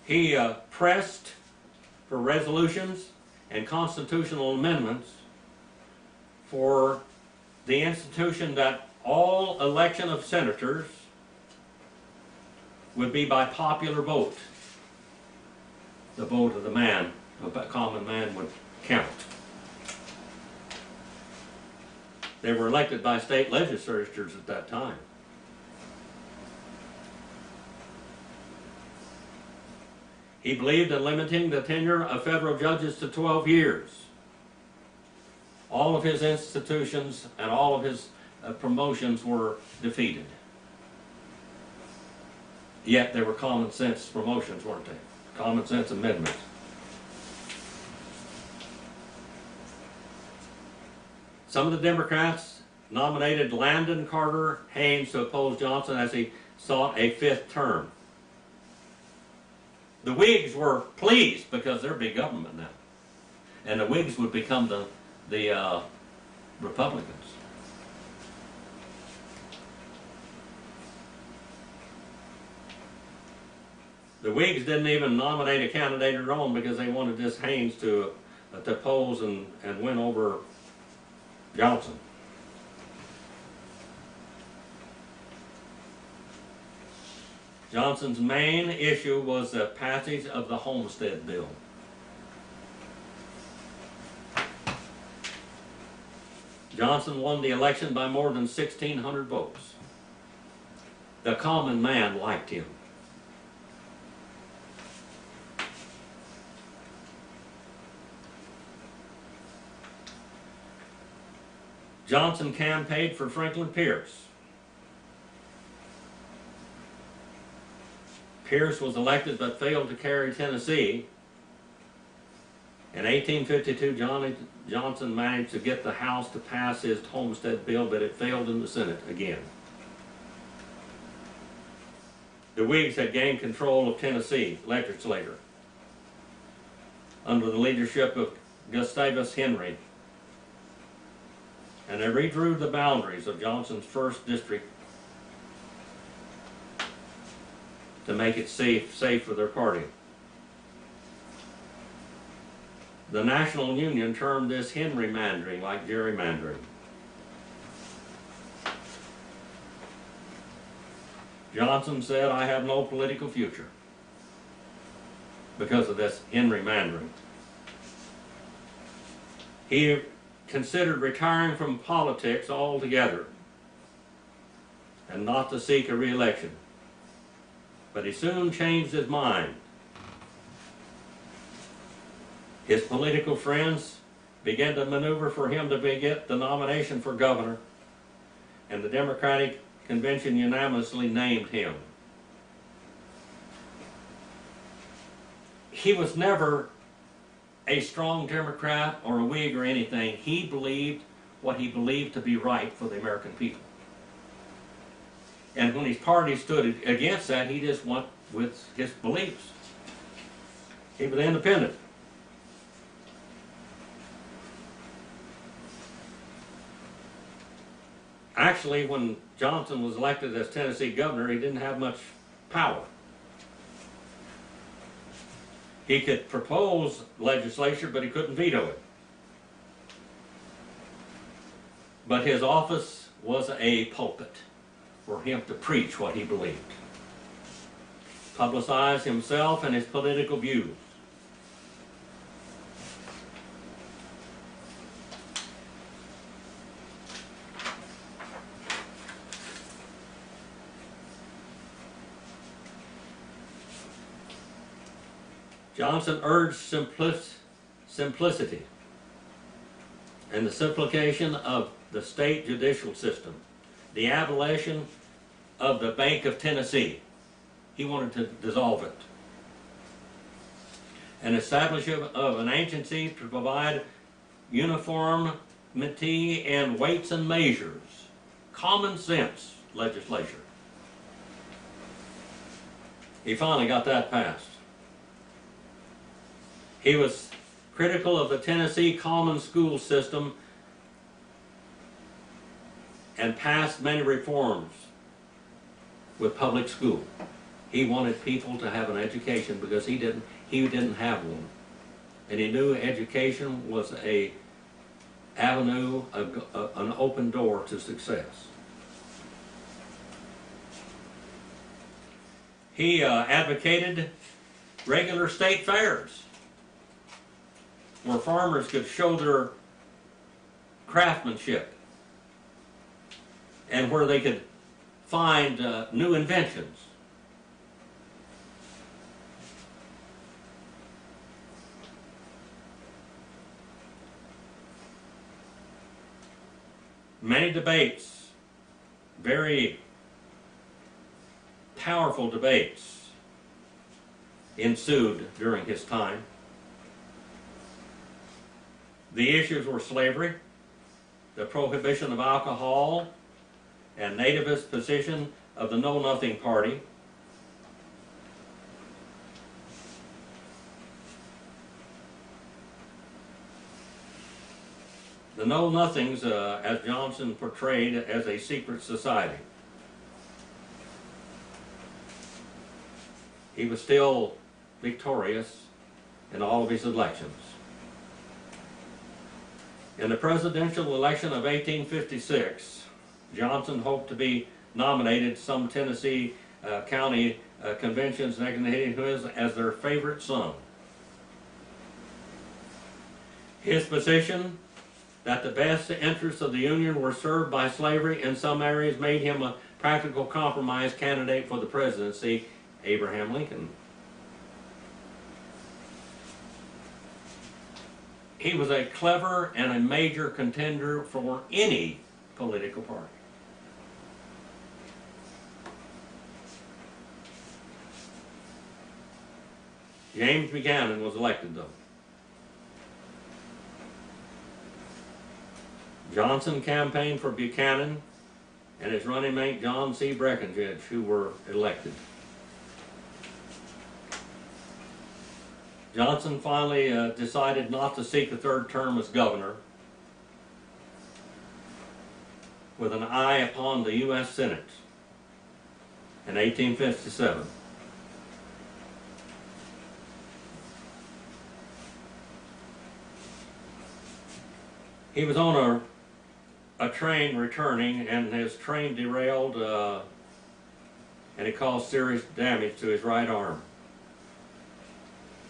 He pressed for resolutions and constitutional amendments for the institution that all election of senators would be by popular vote. The vote of the man, of a common man, would count. They were elected by state legislatures at that time. He believed in limiting the tenure of federal judges to 12 years. All of his institutions and all of his promotions were defeated. Yet they were common sense promotions, weren't they? Common sense amendments. Some of the Democrats nominated Landon Carter Haynes to oppose Johnson as he sought a fifth term. The Whigs were pleased because they're big government now. And the Whigs would become the Republicans. The Whigs didn't even nominate a candidate of their own because they wanted this Haynes to oppose and win over Johnson. Johnson's main issue was the passage of the Homestead Bill. Johnson won the election by more than 1,600 votes. The common man liked him. Johnson campaigned for Franklin Pierce. Pierce was elected but failed to carry Tennessee. In 1852, Johnson managed to get the House to pass his Homestead Bill, but it failed in the Senate again. The Whigs had gained control of Tennessee legislature under the leadership of Gustavus Henry, and they redrew the boundaries of Johnson's first district to make it safe for their party. The National Union termed this Henrymandering, like gerrymandering. Johnson said, "I have no political future because of this Henrymandering." He considered retiring from politics altogether and not to seek a re-election. But he soon changed his mind. His political friends began to maneuver for him to get the nomination for governor, and the Democratic Convention unanimously named him. He was never a strong Democrat or a Whig or anything. He believed what he believed to be right for the American people. And when his party stood against that, he just went with his beliefs. He was independent. Actually, when Johnson was elected as Tennessee governor, he didn't have much power. He could propose legislation, but he couldn't veto it. But his office was a pulpit for him to preach what he believed, publicize himself and his political views. Johnson urged simplicity and the simplification of the state judicial system, the abolition of the Bank of Tennessee. He wanted to dissolve it. An establishment of an agency to provide uniformity and weights and measures, common sense legislation. He finally got that passed. He was critical of the Tennessee common school system and passed many reforms with public school. He wanted people to have an education because he didn't have one. And he knew education was an avenue, an open door to success. He advocated regular state fairs where farmers could show their craftsmanship and where they could find new inventions. Many debates, very powerful debates, ensued during his time. The issues were slavery, the prohibition of alcohol, and nativist position of the Know Nothing Party. The Know Nothings, as Johnson portrayed, as a secret society. He was still victorious in all of his elections. In the presidential election of 1856, Johnson hoped to be nominated some Tennessee county conventions designating him as their favorite son. His position that the best interests of the Union were served by slavery in some areas made him a practical compromise candidate for the presidency, Abraham Lincoln. He was a clever and a major contender for any political party. James Buchanan was elected, though. Johnson campaigned for Buchanan and his running mate John C. Breckinridge, who were elected. Johnson finally decided not to seek a third term as governor, with an eye upon the U.S. Senate in 1857. He was on a train returning, and his train derailed and it caused serious damage to his right arm.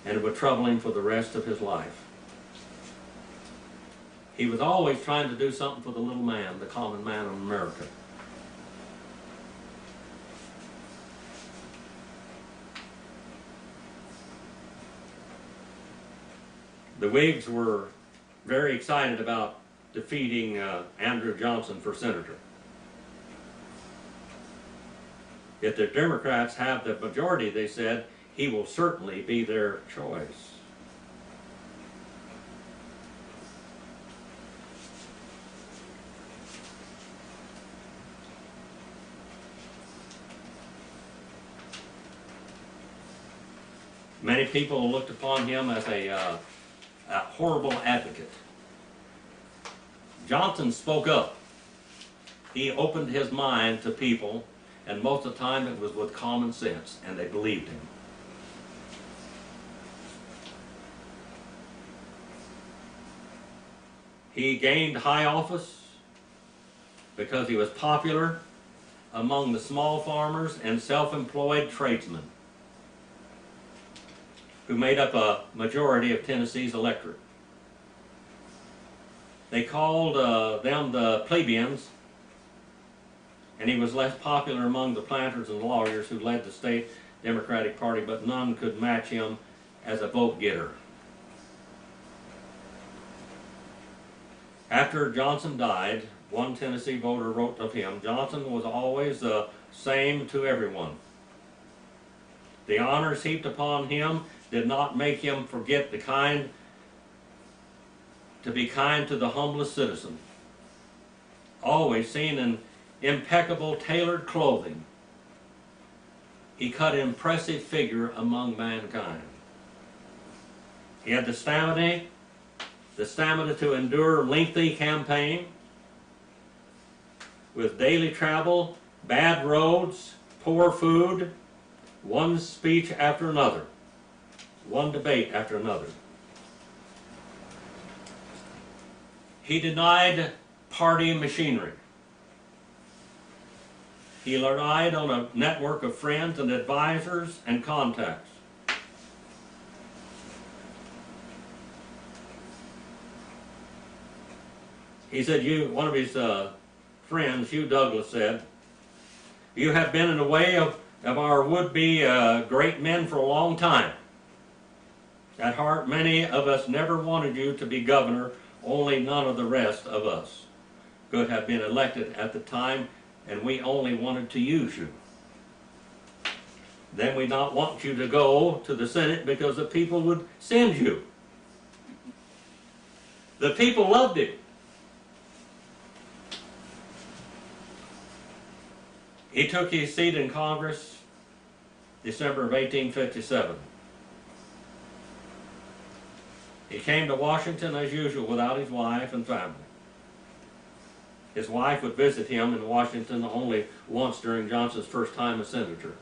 And it would trouble him for the rest of his life. He was always trying to do something for the little man, the common man of America. The Whigs were very excited about defeating Andrew Johnson for senator. If the Democrats have the majority, they said, he will certainly be their choice. Many people looked upon him as a horrible advocate. Johnson spoke up. He opened his mind to people, and most of the time it was with common sense, and they believed him. He gained high office because he was popular among the small farmers and self-employed tradesmen who made up a majority of Tennessee's electorate. They called them the plebeians, and he was less popular among the planters and lawyers who led the state Democratic Party, but none could match him as a vote getter. After Johnson died, one Tennessee voter wrote of him, "Johnson was always the same to everyone. The honors heaped upon him did not make him forget to be kind to the humblest citizen. Always seen in impeccable tailored clothing, he cut an impressive figure among mankind. He had the stamina to endure lengthy campaign with daily travel, bad roads, poor food, one speech after another, one debate after another. He denied party machinery. He relied on a network of friends and advisors and contacts. He said, one of his friends, Hugh Douglas, said, "You have been in the way of our would-be great men for a long time. At heart, many of us never wanted you to be governor, only none of the rest of us could have been elected at the time, and we only wanted to use you. Then we not want you to go to the Senate because the people would send you." The people loved him. He took his seat in Congress December of 1857. He came to Washington as usual without his wife and family. His wife would visit him in Washington only once during Johnson's first time as senator.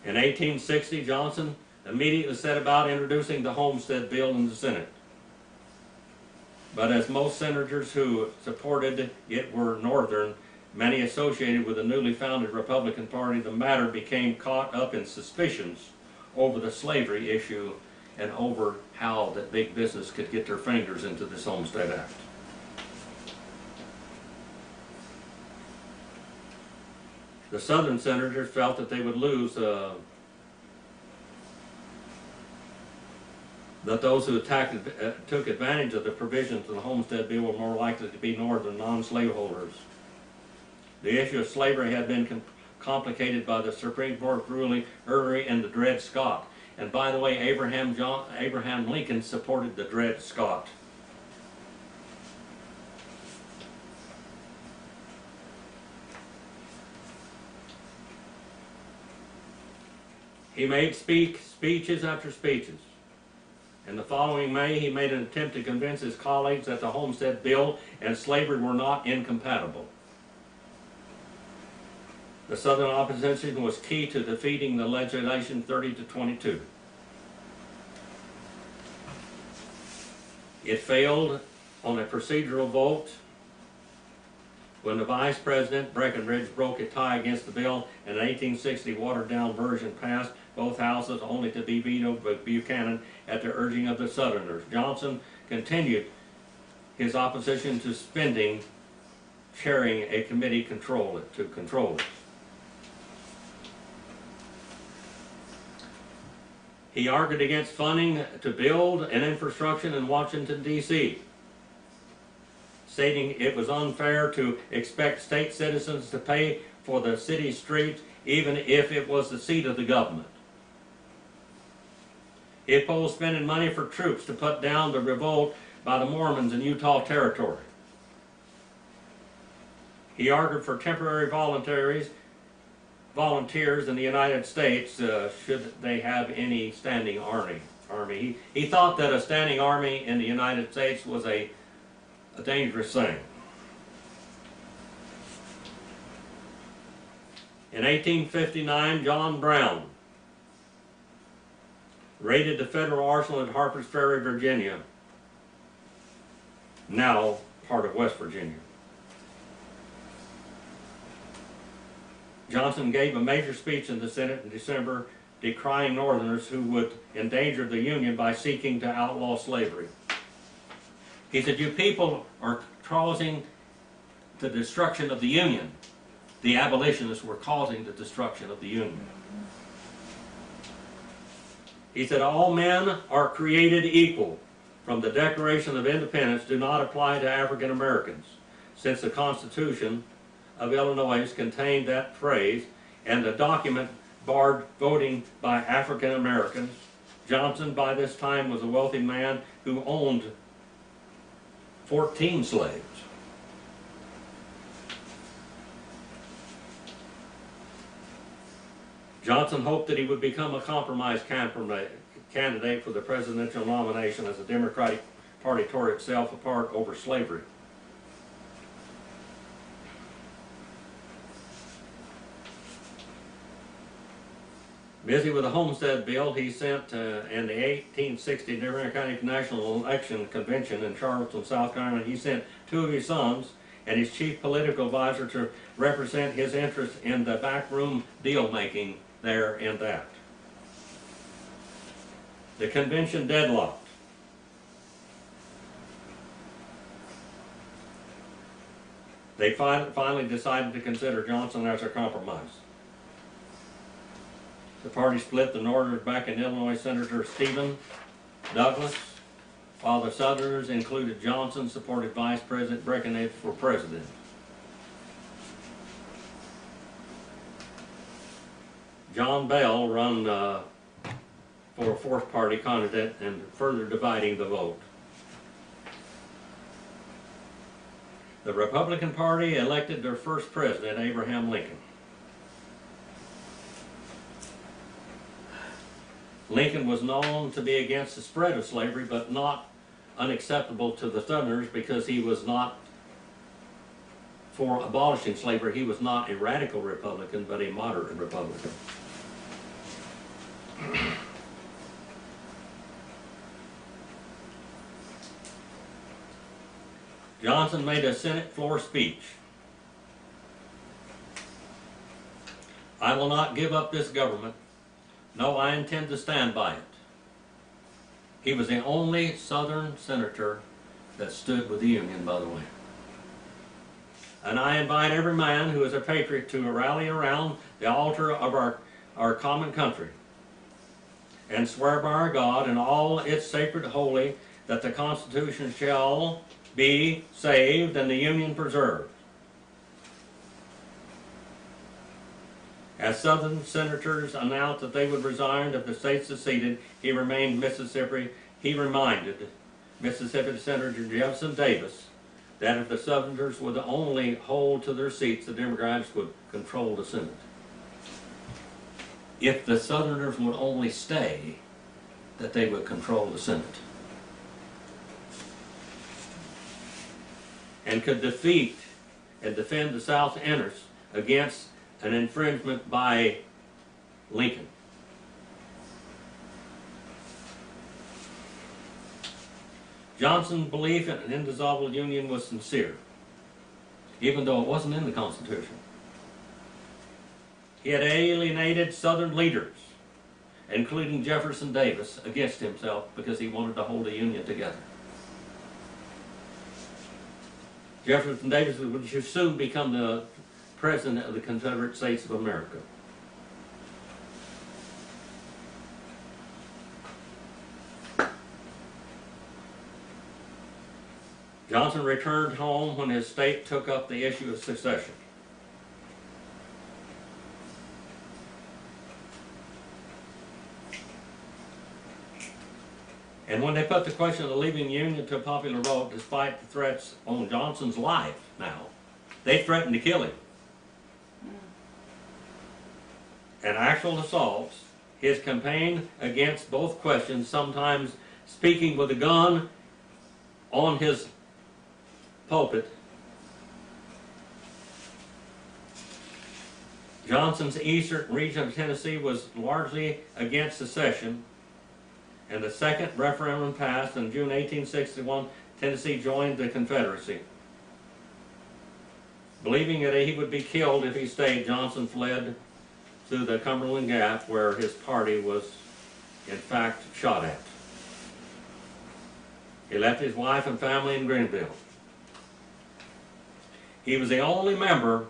In 1860, Johnson immediately set about introducing the Homestead Bill in the Senate. But as most senators who supported it were Northern, many associated with the newly founded Republican Party, the matter became caught up in suspicions over the slavery issue and over how that big business could get their fingers into this Homestead Act. The Southern senators felt that they would lose, that those who took advantage of the provisions of the Homestead Bill were more likely to be Northern non-slaveholders. The issue of slavery had been complicated by the Supreme Court ruling early in the Dred Scott. And by the way, Abraham Lincoln supported the Dred Scott. He made speeches after speeches. In the following May, he made an attempt to convince his colleagues that the Homestead Bill and slavery were not incompatible. The Southern opposition was key to defeating the legislation 30-22. It failed on a procedural vote when the Vice President, Breckinridge, broke a tie against the bill and an 1860 watered-down version passed both houses only to be vetoed by Buchanan at the urging of the Southerners. Johnson continued his opposition to spending, chairing a committee to control it. He argued against funding to build an infrastructure in Washington, D.C., stating it was unfair to expect state citizens to pay for the city streets even if it was the seat of the government. He opposed spending money for troops to put down the revolt by the Mormons in Utah Territory. He argued for temporary voluntaries volunteers in the United States should they have any standing army. He thought that a standing army in the United States was a dangerous thing. In 1859, John Brown raided the federal arsenal at Harper's Ferry, Virginia, now part of West Virginia. Johnson gave a major speech in the Senate in December decrying Northerners who would endanger the Union by seeking to outlaw slavery. He said, "You people are causing the destruction of the Union." The abolitionists were causing the destruction of the Union. He said, "All men are created equal from the Declaration of Independence do not apply to African Americans, since the Constitution of Illinois contained that phrase, and the document barred voting by African Americans." Johnson, by this time, was a wealthy man who owned 14 slaves. Johnson hoped that he would become a compromise candidate for the presidential nomination as the Democratic Party tore itself apart over slavery. Busy with the Homestead Bill, he sent in the 1860 Democratic National Election Convention in Charleston, South Carolina, he sent two of his sons and his chief political advisor to represent his interest in the backroom deal-making there in that. The convention deadlocked. They finally decided to consider Johnson as a compromise. The party split. The Northerners back in Illinois Senator Stephen Douglas, while the Southerners included Johnson, supported Vice President Breckinridge for president. John Bell run for a fourth party candidate and further dividing the vote. The Republican Party elected their first president, Abraham Lincoln. Lincoln was known to be against the spread of slavery, but not unacceptable to the Southerners because he was not for abolishing slavery. He was not a radical Republican, but a moderate Republican. Johnson made a Senate floor speech. "I will not give up this government. No, I intend to stand by it." He was the only Southern senator that stood with the Union, by the way. "And I invite every man who is a patriot to rally around the altar of our common country and swear by our God and all its sacred holy that the Constitution shall be saved and the Union preserved." As Southern senators announced that they would resign if the state seceded, he reminded Mississippi Senator Jefferson Davis that if the Southerners would only hold to their seats, the Democrats would control the Senate. If the Southerners would only stay, that they would control the Senate. And could defeat and defend the South's interests against an infringement by Lincoln. Johnson's belief in an indissoluble Union was sincere, even though it wasn't in the Constitution. He had alienated Southern leaders, including Jefferson Davis, against himself because he wanted to hold the Union together. Jefferson Davis would soon become the President of the Confederate States of America. Johnson returned home when his state took up the issue of secession. And when they put the question of leaving the Union to a popular vote, despite the threats on Johnson's life now, they threatened to kill him. and actual assaults, his campaign against both questions, sometimes speaking with a gun on his pulpit. Johnson's eastern region of Tennessee was largely against secession, and the second referendum passed in June 1861. Tennessee joined the Confederacy. Believing that he would be killed if he stayed, Johnson fled to the Cumberland Gap, where his party was in fact shot at. He left his wife and family in Greenville. He was the only member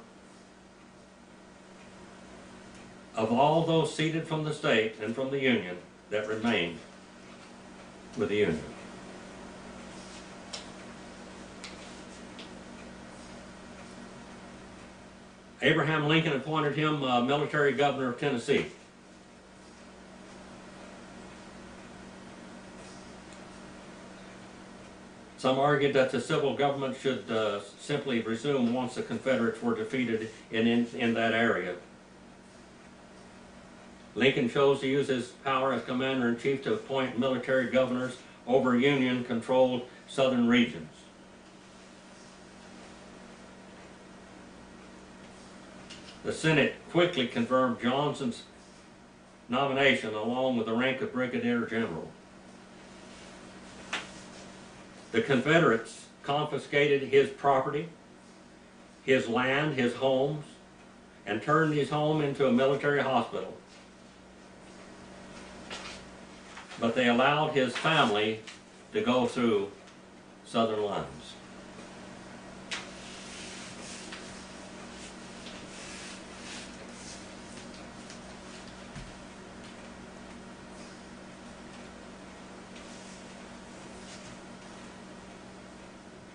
of all those seated from the state and from the Union that remained with the Union. Abraham Lincoln appointed him military governor of Tennessee. Some argued that the civil government should simply resume once the Confederates were defeated in that area. Lincoln chose to use his power as commander-in-chief to appoint military governors over Union-controlled southern regions. The Senate quickly confirmed Johnson's nomination along with the rank of brigadier general. The Confederates confiscated his property, his land, his homes, and turned his home into a military hospital. But they allowed his family to go through southern lines.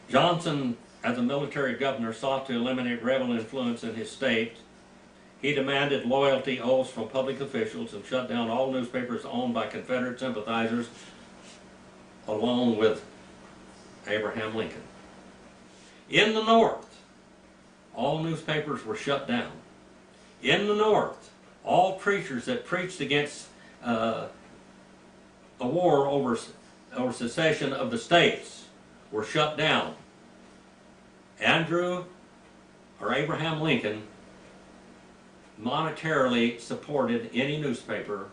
Johnson, as a military governor, sought to eliminate rebel influence in his state. He demanded loyalty oaths from public officials and shut down all newspapers owned by Confederate sympathizers, along with Abraham Lincoln. In the North, all newspapers were shut down. In the North, all preachers that preached against a war over secession of the states were shut down. Abraham Lincoln monetarily supported any newspaper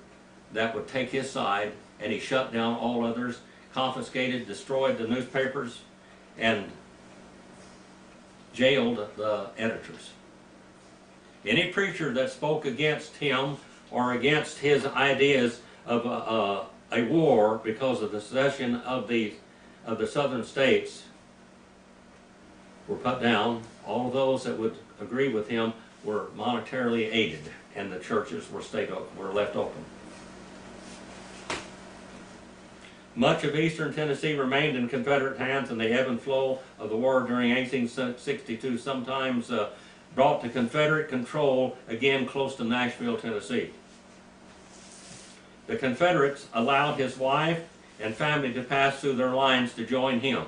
that would take his side, and he shut down all others, confiscated, destroyed the newspapers, and jailed the editors. Any preacher that spoke against him or against his ideas of a war because of the secession of the southern states were put down. All of those that would agree with him were monetarily aided, and the churches were left open. Much of eastern Tennessee remained in Confederate hands, and the ebb and flow of the war during 1862 sometimes brought the Confederate control again close to Nashville, Tennessee. The Confederates allowed his wife and family to pass through their lines to join him.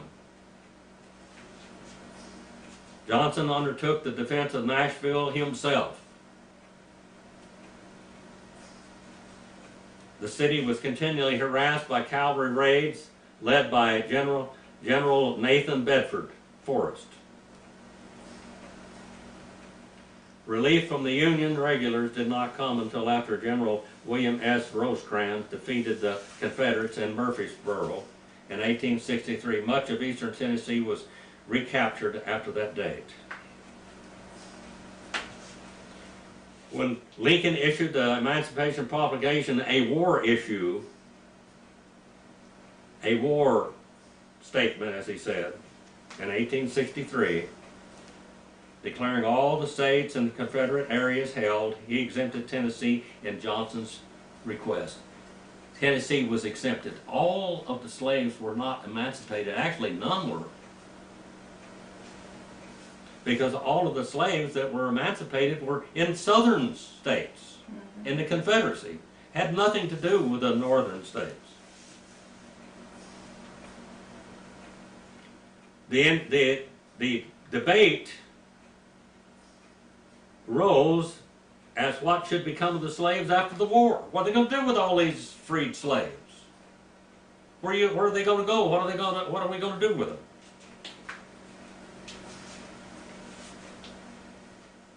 Johnson undertook the defense of Nashville himself. The city was continually harassed by cavalry raids led by General Nathan Bedford Forrest. Relief from the Union regulars did not come until after General William S. Rosecrans defeated the Confederates in Murfreesboro in 1863. Much of eastern Tennessee was recaptured after that date. When Lincoln issued the Emancipation Proclamation, a war statement, as he said, in 1863, declaring all the states and Confederate areas held, he exempted Tennessee in Johnson's request. Tennessee was exempted. All of the slaves were not emancipated. Actually, none were. Because all of the slaves that were emancipated were in southern states, in the Confederacy. Had nothing to do with the northern states. The debate rose as what should become of the slaves after the war. What are they going to do with all these freed slaves? Where are they going to go? What are we going to do with them?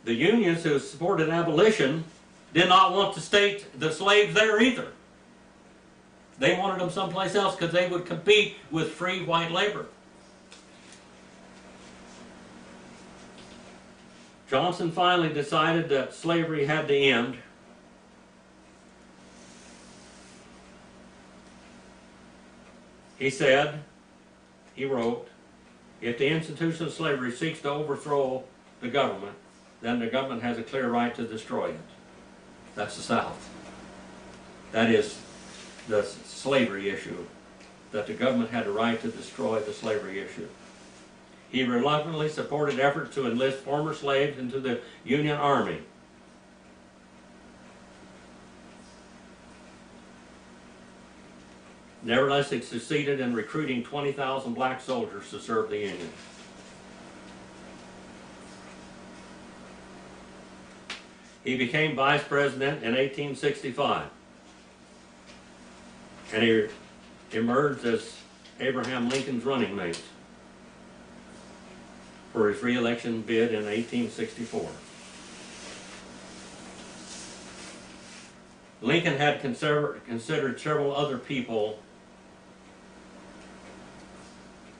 The unions who supported abolition did not want the slaves there either. They wanted them someplace else because they would compete with free white labor. Johnson finally decided that slavery had to end. He wrote, if the institution of slavery seeks to overthrow the government, then the government has a clear right to destroy it. That's the South. That is the slavery issue, that the government had a right to destroy the slavery issue. He reluctantly supported efforts to enlist former slaves into the Union Army. Nevertheless, he succeeded in recruiting 20,000 black soldiers to serve the Union. He became vice president in 1865, and he emerged as Abraham Lincoln's running mate for his re-election bid in 1864. Lincoln had considered several other people,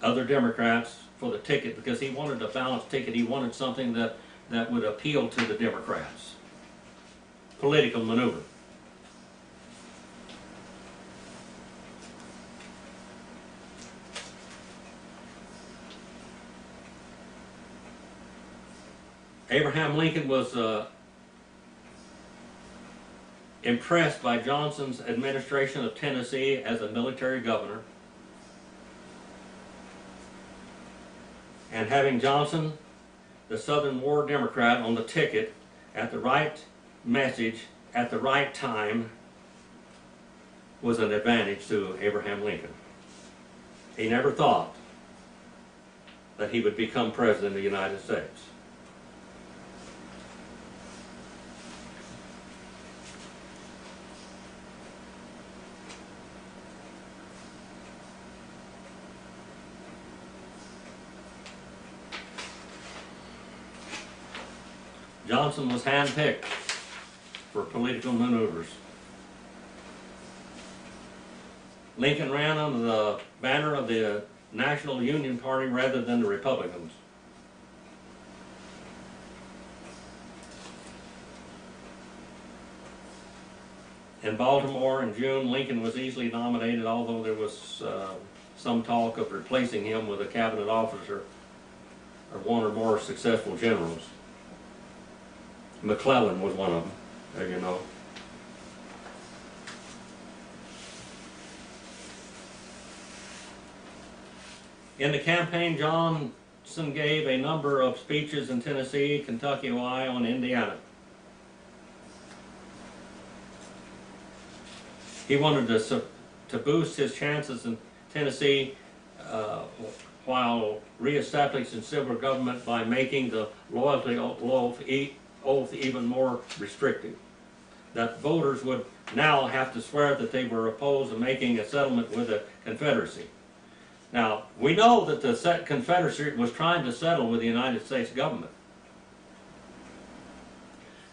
other Democrats, for the ticket because he wanted a balanced ticket. He wanted something that would appeal to the Democrats. Political maneuver. Abraham Lincoln was impressed by Johnson's administration of Tennessee as a military governor. And having Johnson, the Southern War Democrat, on the ticket at the right message at the right time was an advantage to Abraham Lincoln. He never thought that he would become president of the United States. Johnson was handpicked for political maneuvers. Lincoln ran under the banner of the National Union Party rather than the Republicans. In Baltimore in June, Lincoln was easily nominated, although there was some talk of replacing him with a cabinet officer or one or more successful generals. McClellan was one of them, as you know. In the campaign, Johnson gave a number of speeches in Tennessee, Kentucky, Ohio, and Indiana. He wanted to boost his chances in Tennessee while reestablishing civil government by making the loyalty oath even more restrictive. That voters would now have to swear that they were opposed to making a settlement with the Confederacy. Now, we know that the Confederacy was trying to settle with the United States government.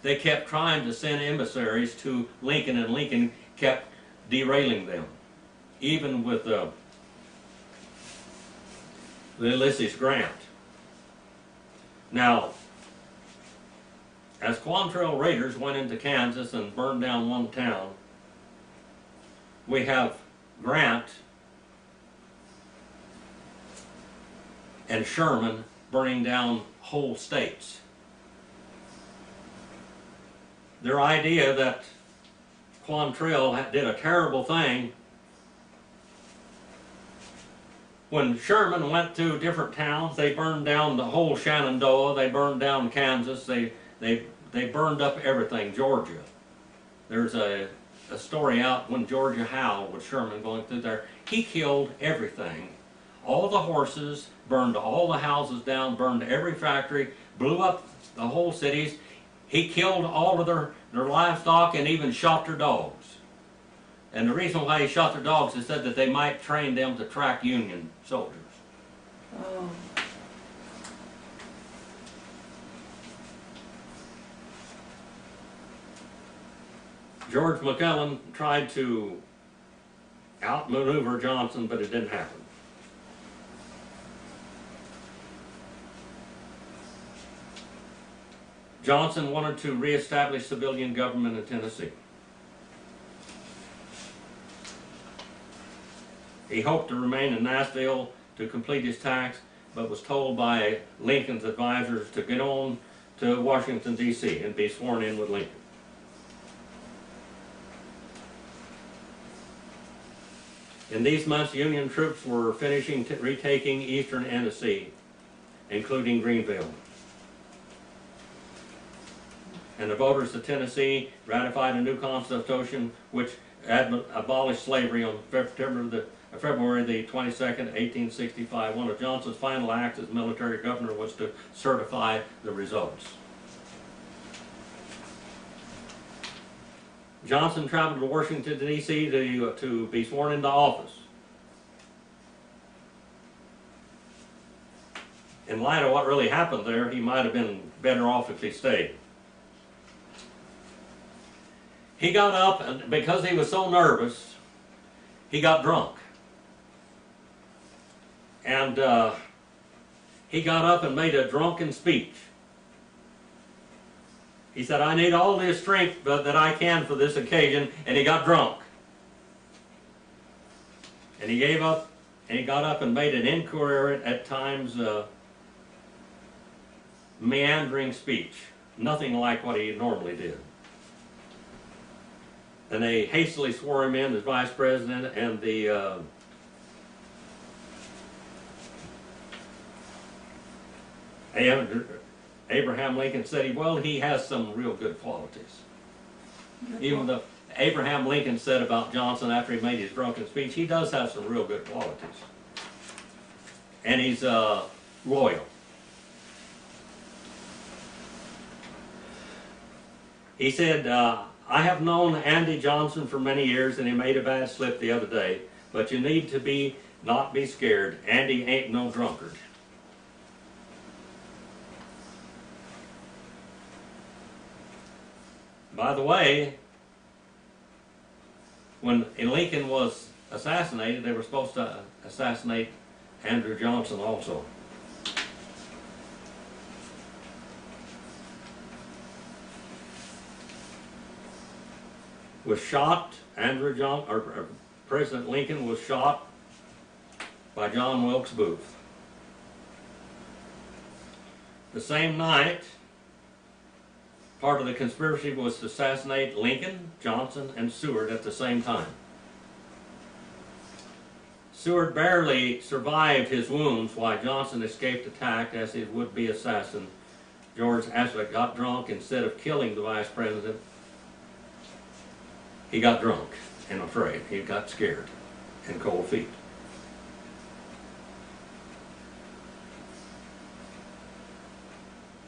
They kept trying to send emissaries to Lincoln, and Lincoln kept derailing them, even with Ulysses Grant. Now, as Quantrill raiders went into Kansas and burned down one town, we have Grant and Sherman burning down whole states. Their idea that Quantrill did a terrible thing. When Sherman went to different towns, they burned down the whole Shenandoah, they burned down Kansas, they burned up everything, Georgia. There's a story out when Georgia howled with Sherman going through there. He killed everything. All the horses, burned all the houses down, burned every factory, blew up the whole cities. He killed all of their livestock and even shot their dogs. And the reason why he shot their dogs is said that they might train them to track Union soldiers.
Oh.
George McClellan tried to outmaneuver Johnson, but it didn't happen. Johnson wanted to reestablish civilian government in Tennessee. He hoped to remain in Nashville to complete his task, but was told by Lincoln's advisors to get on to Washington, D.C. and be sworn in with Lincoln. In these months, Union troops were finishing retaking eastern Tennessee, including Greenville. And the voters of Tennessee ratified a new constitution which abolished slavery on February the 22nd, 1865. One of Johnson's final acts as military governor was to certify the results. Johnson traveled to Washington, D.C. to be sworn into office. In light of what really happened there, he might have been better off if he stayed. He got up, and because he was so nervous, he got drunk. And he got up and made a drunken speech. He said, "I need all the strength that I can for this occasion," and he got drunk. And he gave up, and he got up and made an incoherent, at times meandering speech. Nothing like what he normally did. And they hastily swore him in as vice president, and the Abraham Lincoln said, he has some real good qualities. Even though Abraham Lincoln said about Johnson after he made his drunken speech, he does have some real good qualities. And he's loyal. He said, "I have known Andy Johnson for many years, and he made a bad slip the other day, but you need to not be scared. Andy ain't no drunkard." By the way, when Lincoln was assassinated, they were supposed to assassinate Andrew Johnson also. Was shot, President Lincoln was shot by John Wilkes Booth. The same night, part of the conspiracy was to assassinate Lincoln, Johnson, and Seward at the same time. Seward barely survived his wounds while Johnson escaped attack as his would-be assassin. George actually got drunk. Instead of killing the vice president, he got drunk and afraid. He got scared and cold feet.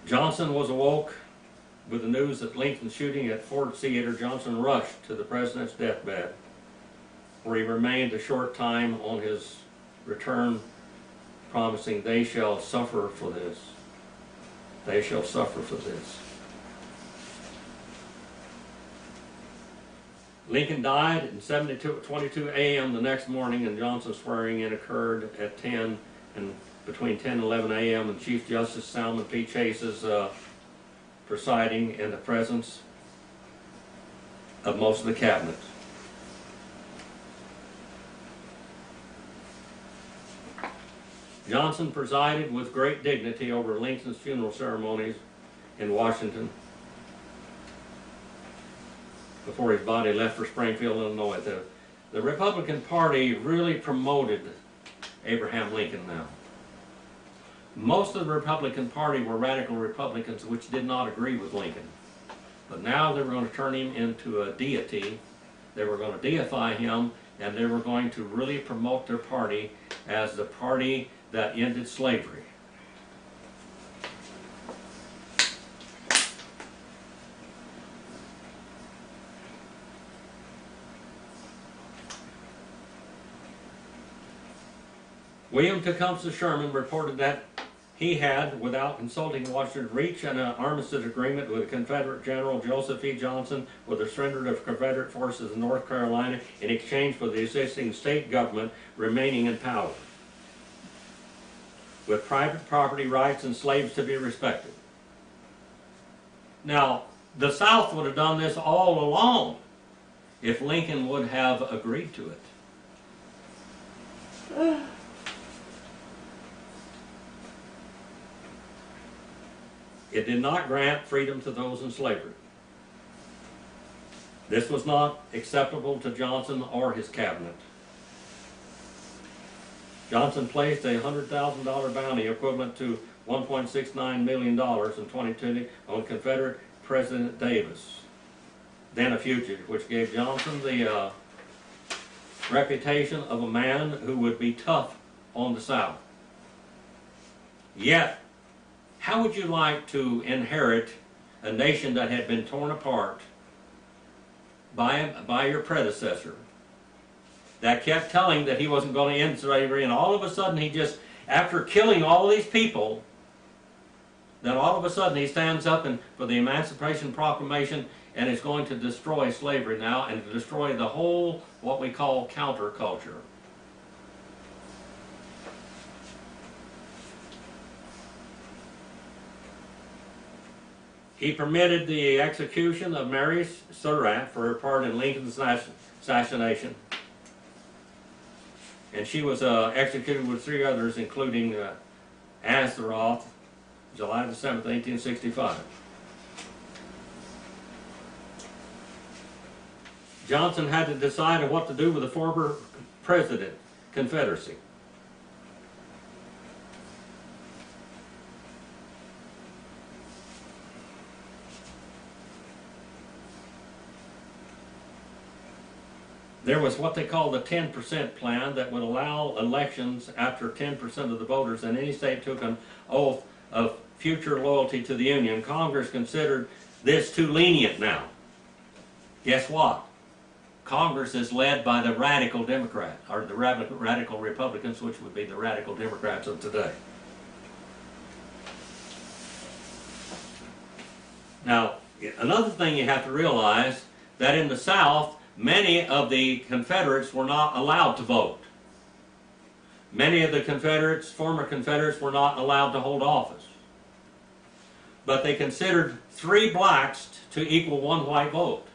Johnson was awoke with the news that Lincoln's shooting at Fort Theater. Johnson rushed to the president's deathbed, where he remained a short time on his return, promising, "They shall suffer for this. They shall suffer for this." Lincoln died at 7:22 a.m. the next morning, and Johnson's swearing in occurred at between 10 and 11 a.m. and Chief Justice Salmon P. Chase's presiding in the presence of most of the cabinet. Johnson presided with great dignity over Lincoln's funeral ceremonies in Washington before his body left for Springfield, Illinois. The Republican Party really promoted Abraham Lincoln now. Most of the Republican Party were radical Republicans which did not agree with Lincoln. But now they were going to turn him into a deity. They were going to deify him, and they were going to really promote their party as the party that ended slavery. William Tecumseh Sherman reported that he had, without consulting Washington, reached an armistice agreement with Confederate General Joseph E. Johnson for the surrender of Confederate forces in North Carolina in exchange for the existing state government remaining in power, with private property rights and slaves to be respected. Now, the South would have done this all along if Lincoln would have agreed to it. It did not grant freedom to those in slavery. This was not acceptable to Johnson or his cabinet. Johnson placed a $100,000 bounty equivalent to $1.69 million in 2020 on Confederate President Davis, then a fugitive, which gave Johnson the reputation of a man who would be tough on the South. Yet, how would you like to inherit a nation that had been torn apart by your predecessor, that kept telling that he wasn't going to end slavery, and all of a sudden he just, after killing all these people, then all of a sudden he stands up for the Emancipation Proclamation and is going to destroy slavery now and to destroy the whole, what we call, counterculture. He permitted the execution of Mary Surratt for her part in Lincoln's assassination. And she was executed with 3 others, including Astaroth, July the 7th, 1865. Johnson had to decide on what to do with the former president, Confederacy. There was what they call the 10% plan that would allow elections after 10% of the voters in any state took an oath of future loyalty to the Union. Congress considered this too lenient now. Guess what? Congress is led by the radical Democrat, or the radical Republicans, which would be the radical Democrats of today. Now, another thing you have to realize, that in the South, many of the Confederates were not allowed to vote. Many of the Confederates, former Confederates, were not allowed to hold office. But they considered 3 blacks to equal 1 white vote,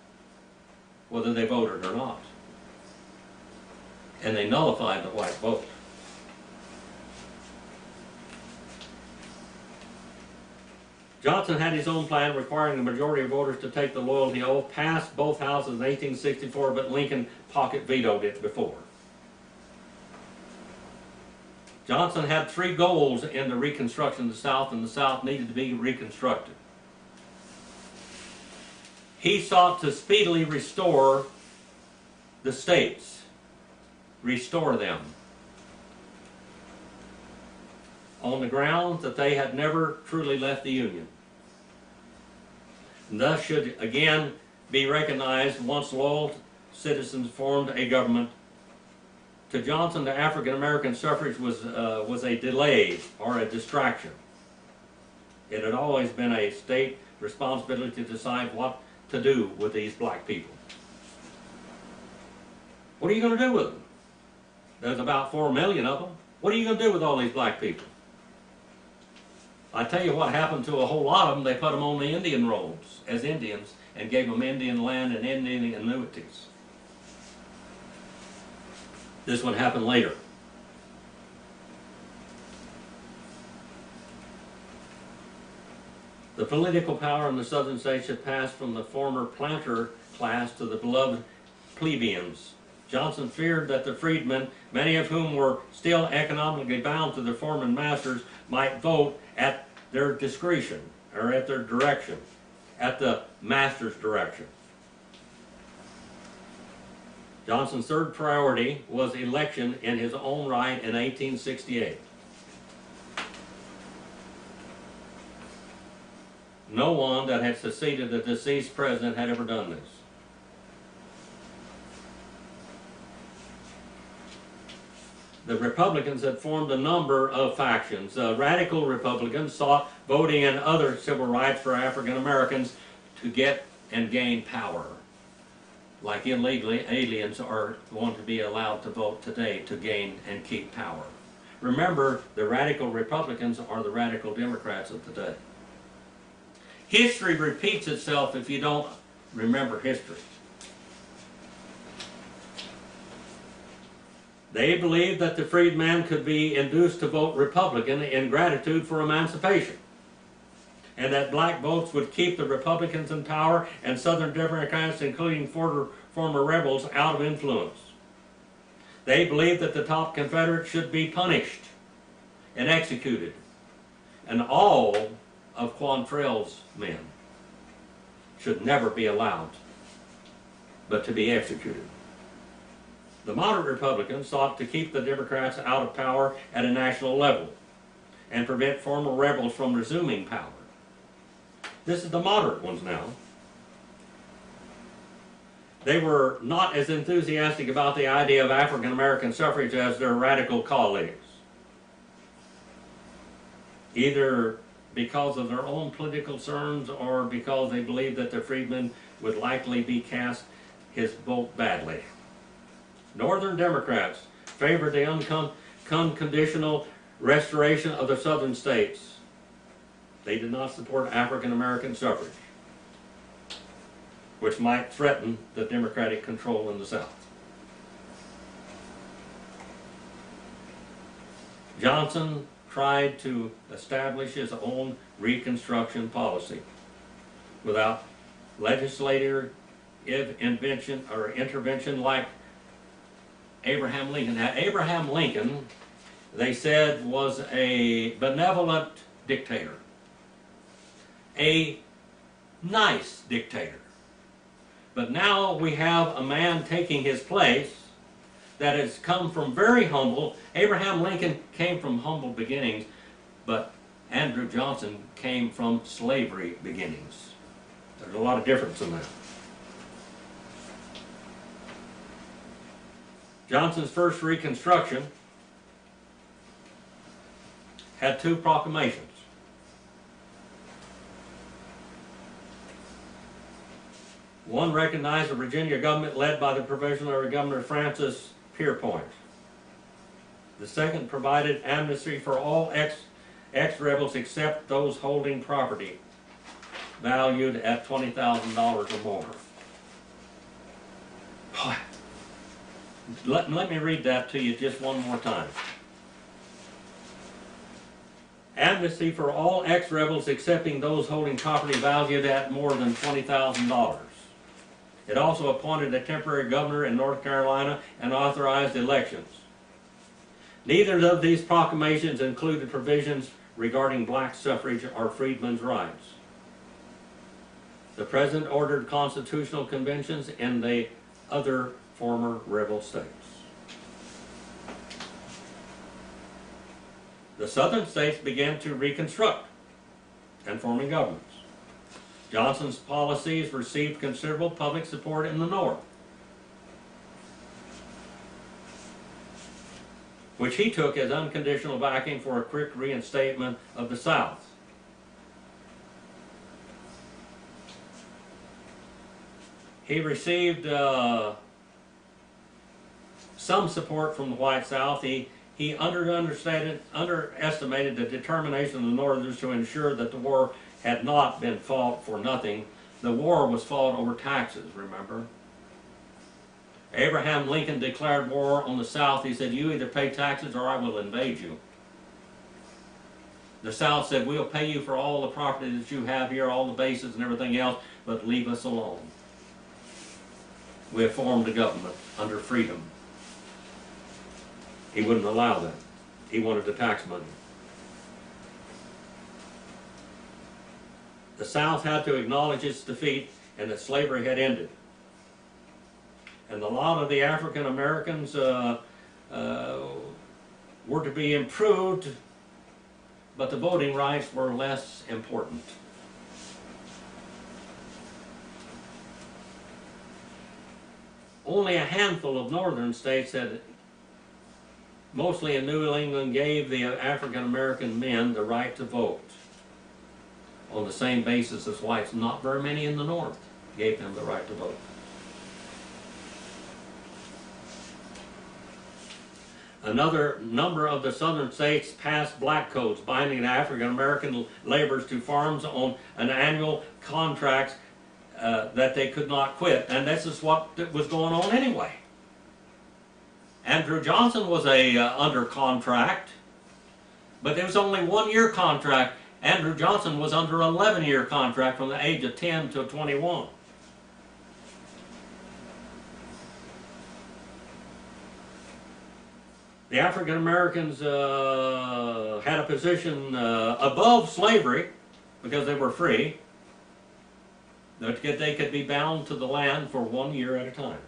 whether they voted or not. And they nullified the white vote. Johnson had his own plan requiring the majority of voters to take the loyalty oath, passed both houses in 1864, but Lincoln pocket vetoed it before. Johnson had 3 goals in the reconstruction of the South, and the South needed to be reconstructed. He sought to speedily restore the states, restore them, on the grounds that they had never truly left the Union, and thus should again be recognized once loyal citizens formed a government. To Johnson, the African American suffrage was a delay or a distraction. It had always been a state responsibility to decide what to do with these black people. What are you going to do with them? There's about 4 million of them. What are you going to do with all these black people? I tell you what happened to a whole lot of them. They put them on the Indian rolls as Indians and gave them Indian land and Indian annuities. This would happen later. The political power in the southern states had passed from the former planter class to the beloved plebeians. Johnson feared that the freedmen, many of whom were still economically bound to their former masters, might vote at their discretion, or at their direction, at the master's direction. Johnson's 3rd priority was election in his own right in 1868. No one that had succeeded the deceased president had ever done this. the Republicans had formed a number of factions. Radical Republicans sought voting and other civil rights for African Americans to get and gain power. Like illegal aliens are going to be allowed to vote today to gain and keep power. Remember, the radical Republicans are the radical Democrats of today. History repeats itself if you don't remember history. They believed that the freedman could be induced to vote Republican in gratitude for emancipation, and that black votes would keep the Republicans in power and Southern Democrats, including former rebels, out of influence. They believed that the top Confederates should be punished and executed, and all of Quantrell's men should never be allowed but to be executed. The moderate Republicans sought to keep the Democrats out of power at a national level and prevent former rebels from resuming power. This is the moderate ones now. They were not as enthusiastic about the idea of African American suffrage as their radical colleagues, either because of their own political concerns or because they believed that the freedmen would likely be cast his vote badly. Northern Democrats favored the unconditional restoration of the southern states. They did not support African American suffrage, which might threaten the Democratic control in the South. Johnson tried to establish his own Reconstruction policy without legislative intervention like Abraham Lincoln. Now, Abraham Lincoln, they said, was a benevolent dictator, a nice dictator. But now we have a man taking his place that has come from very humble. Abraham Lincoln came from humble beginnings, but Andrew Johnson came from slavery beginnings. There's a lot of difference in that. Johnson's first Reconstruction had two proclamations. One recognized the Virginia government led by the Provisional Governor Francis Pierpont. The second provided amnesty for all ex-rebels except those holding property valued at $20,000 or more. Let me read that to you just one more time. Amnesty for all ex-rebels excepting those holding property valued at more than $20,000. It also appointed a temporary governor in North Carolina and authorized elections. Neither of these proclamations included provisions regarding black suffrage or freedmen's rights. The President ordered constitutional conventions in the other former rebel states. The southern states began to reconstruct and forming governments. Johnson's policies received considerable public support in the North, which he took as unconditional backing for a quick reinstatement of the South. He received some support from the white South. He underestimated the determination of the Northerners to ensure that the war had not been fought for nothing. The war was fought over taxes, remember? Abraham Lincoln declared war on the South. He said, you either pay taxes or I will invade you. The South said, we'll pay you for all the property that you have here, all the bases and everything else, but leave us alone. We have formed a government under freedom. He wouldn't allow that. He wanted the tax money. The South had to acknowledge its defeat and that slavery had ended. And a lot of the African Americans were to be improved, but the voting rights were less important. Only a handful of northern states had mostly in New England, gave the African American men the right to vote on the same basis as whites. Not very many in the North gave them the right to vote. Another number of the southern states passed black codes binding African American laborers to farms on an annual contract that they could not quit. And this is what was going on anyway. Andrew Johnson was under contract, but there was only 1 year contract. Andrew Johnson was under an 11-year contract from the age of 10 to 21. The African Americans had a position above slavery because they were free, that they could be bound to the land for 1 year at a time.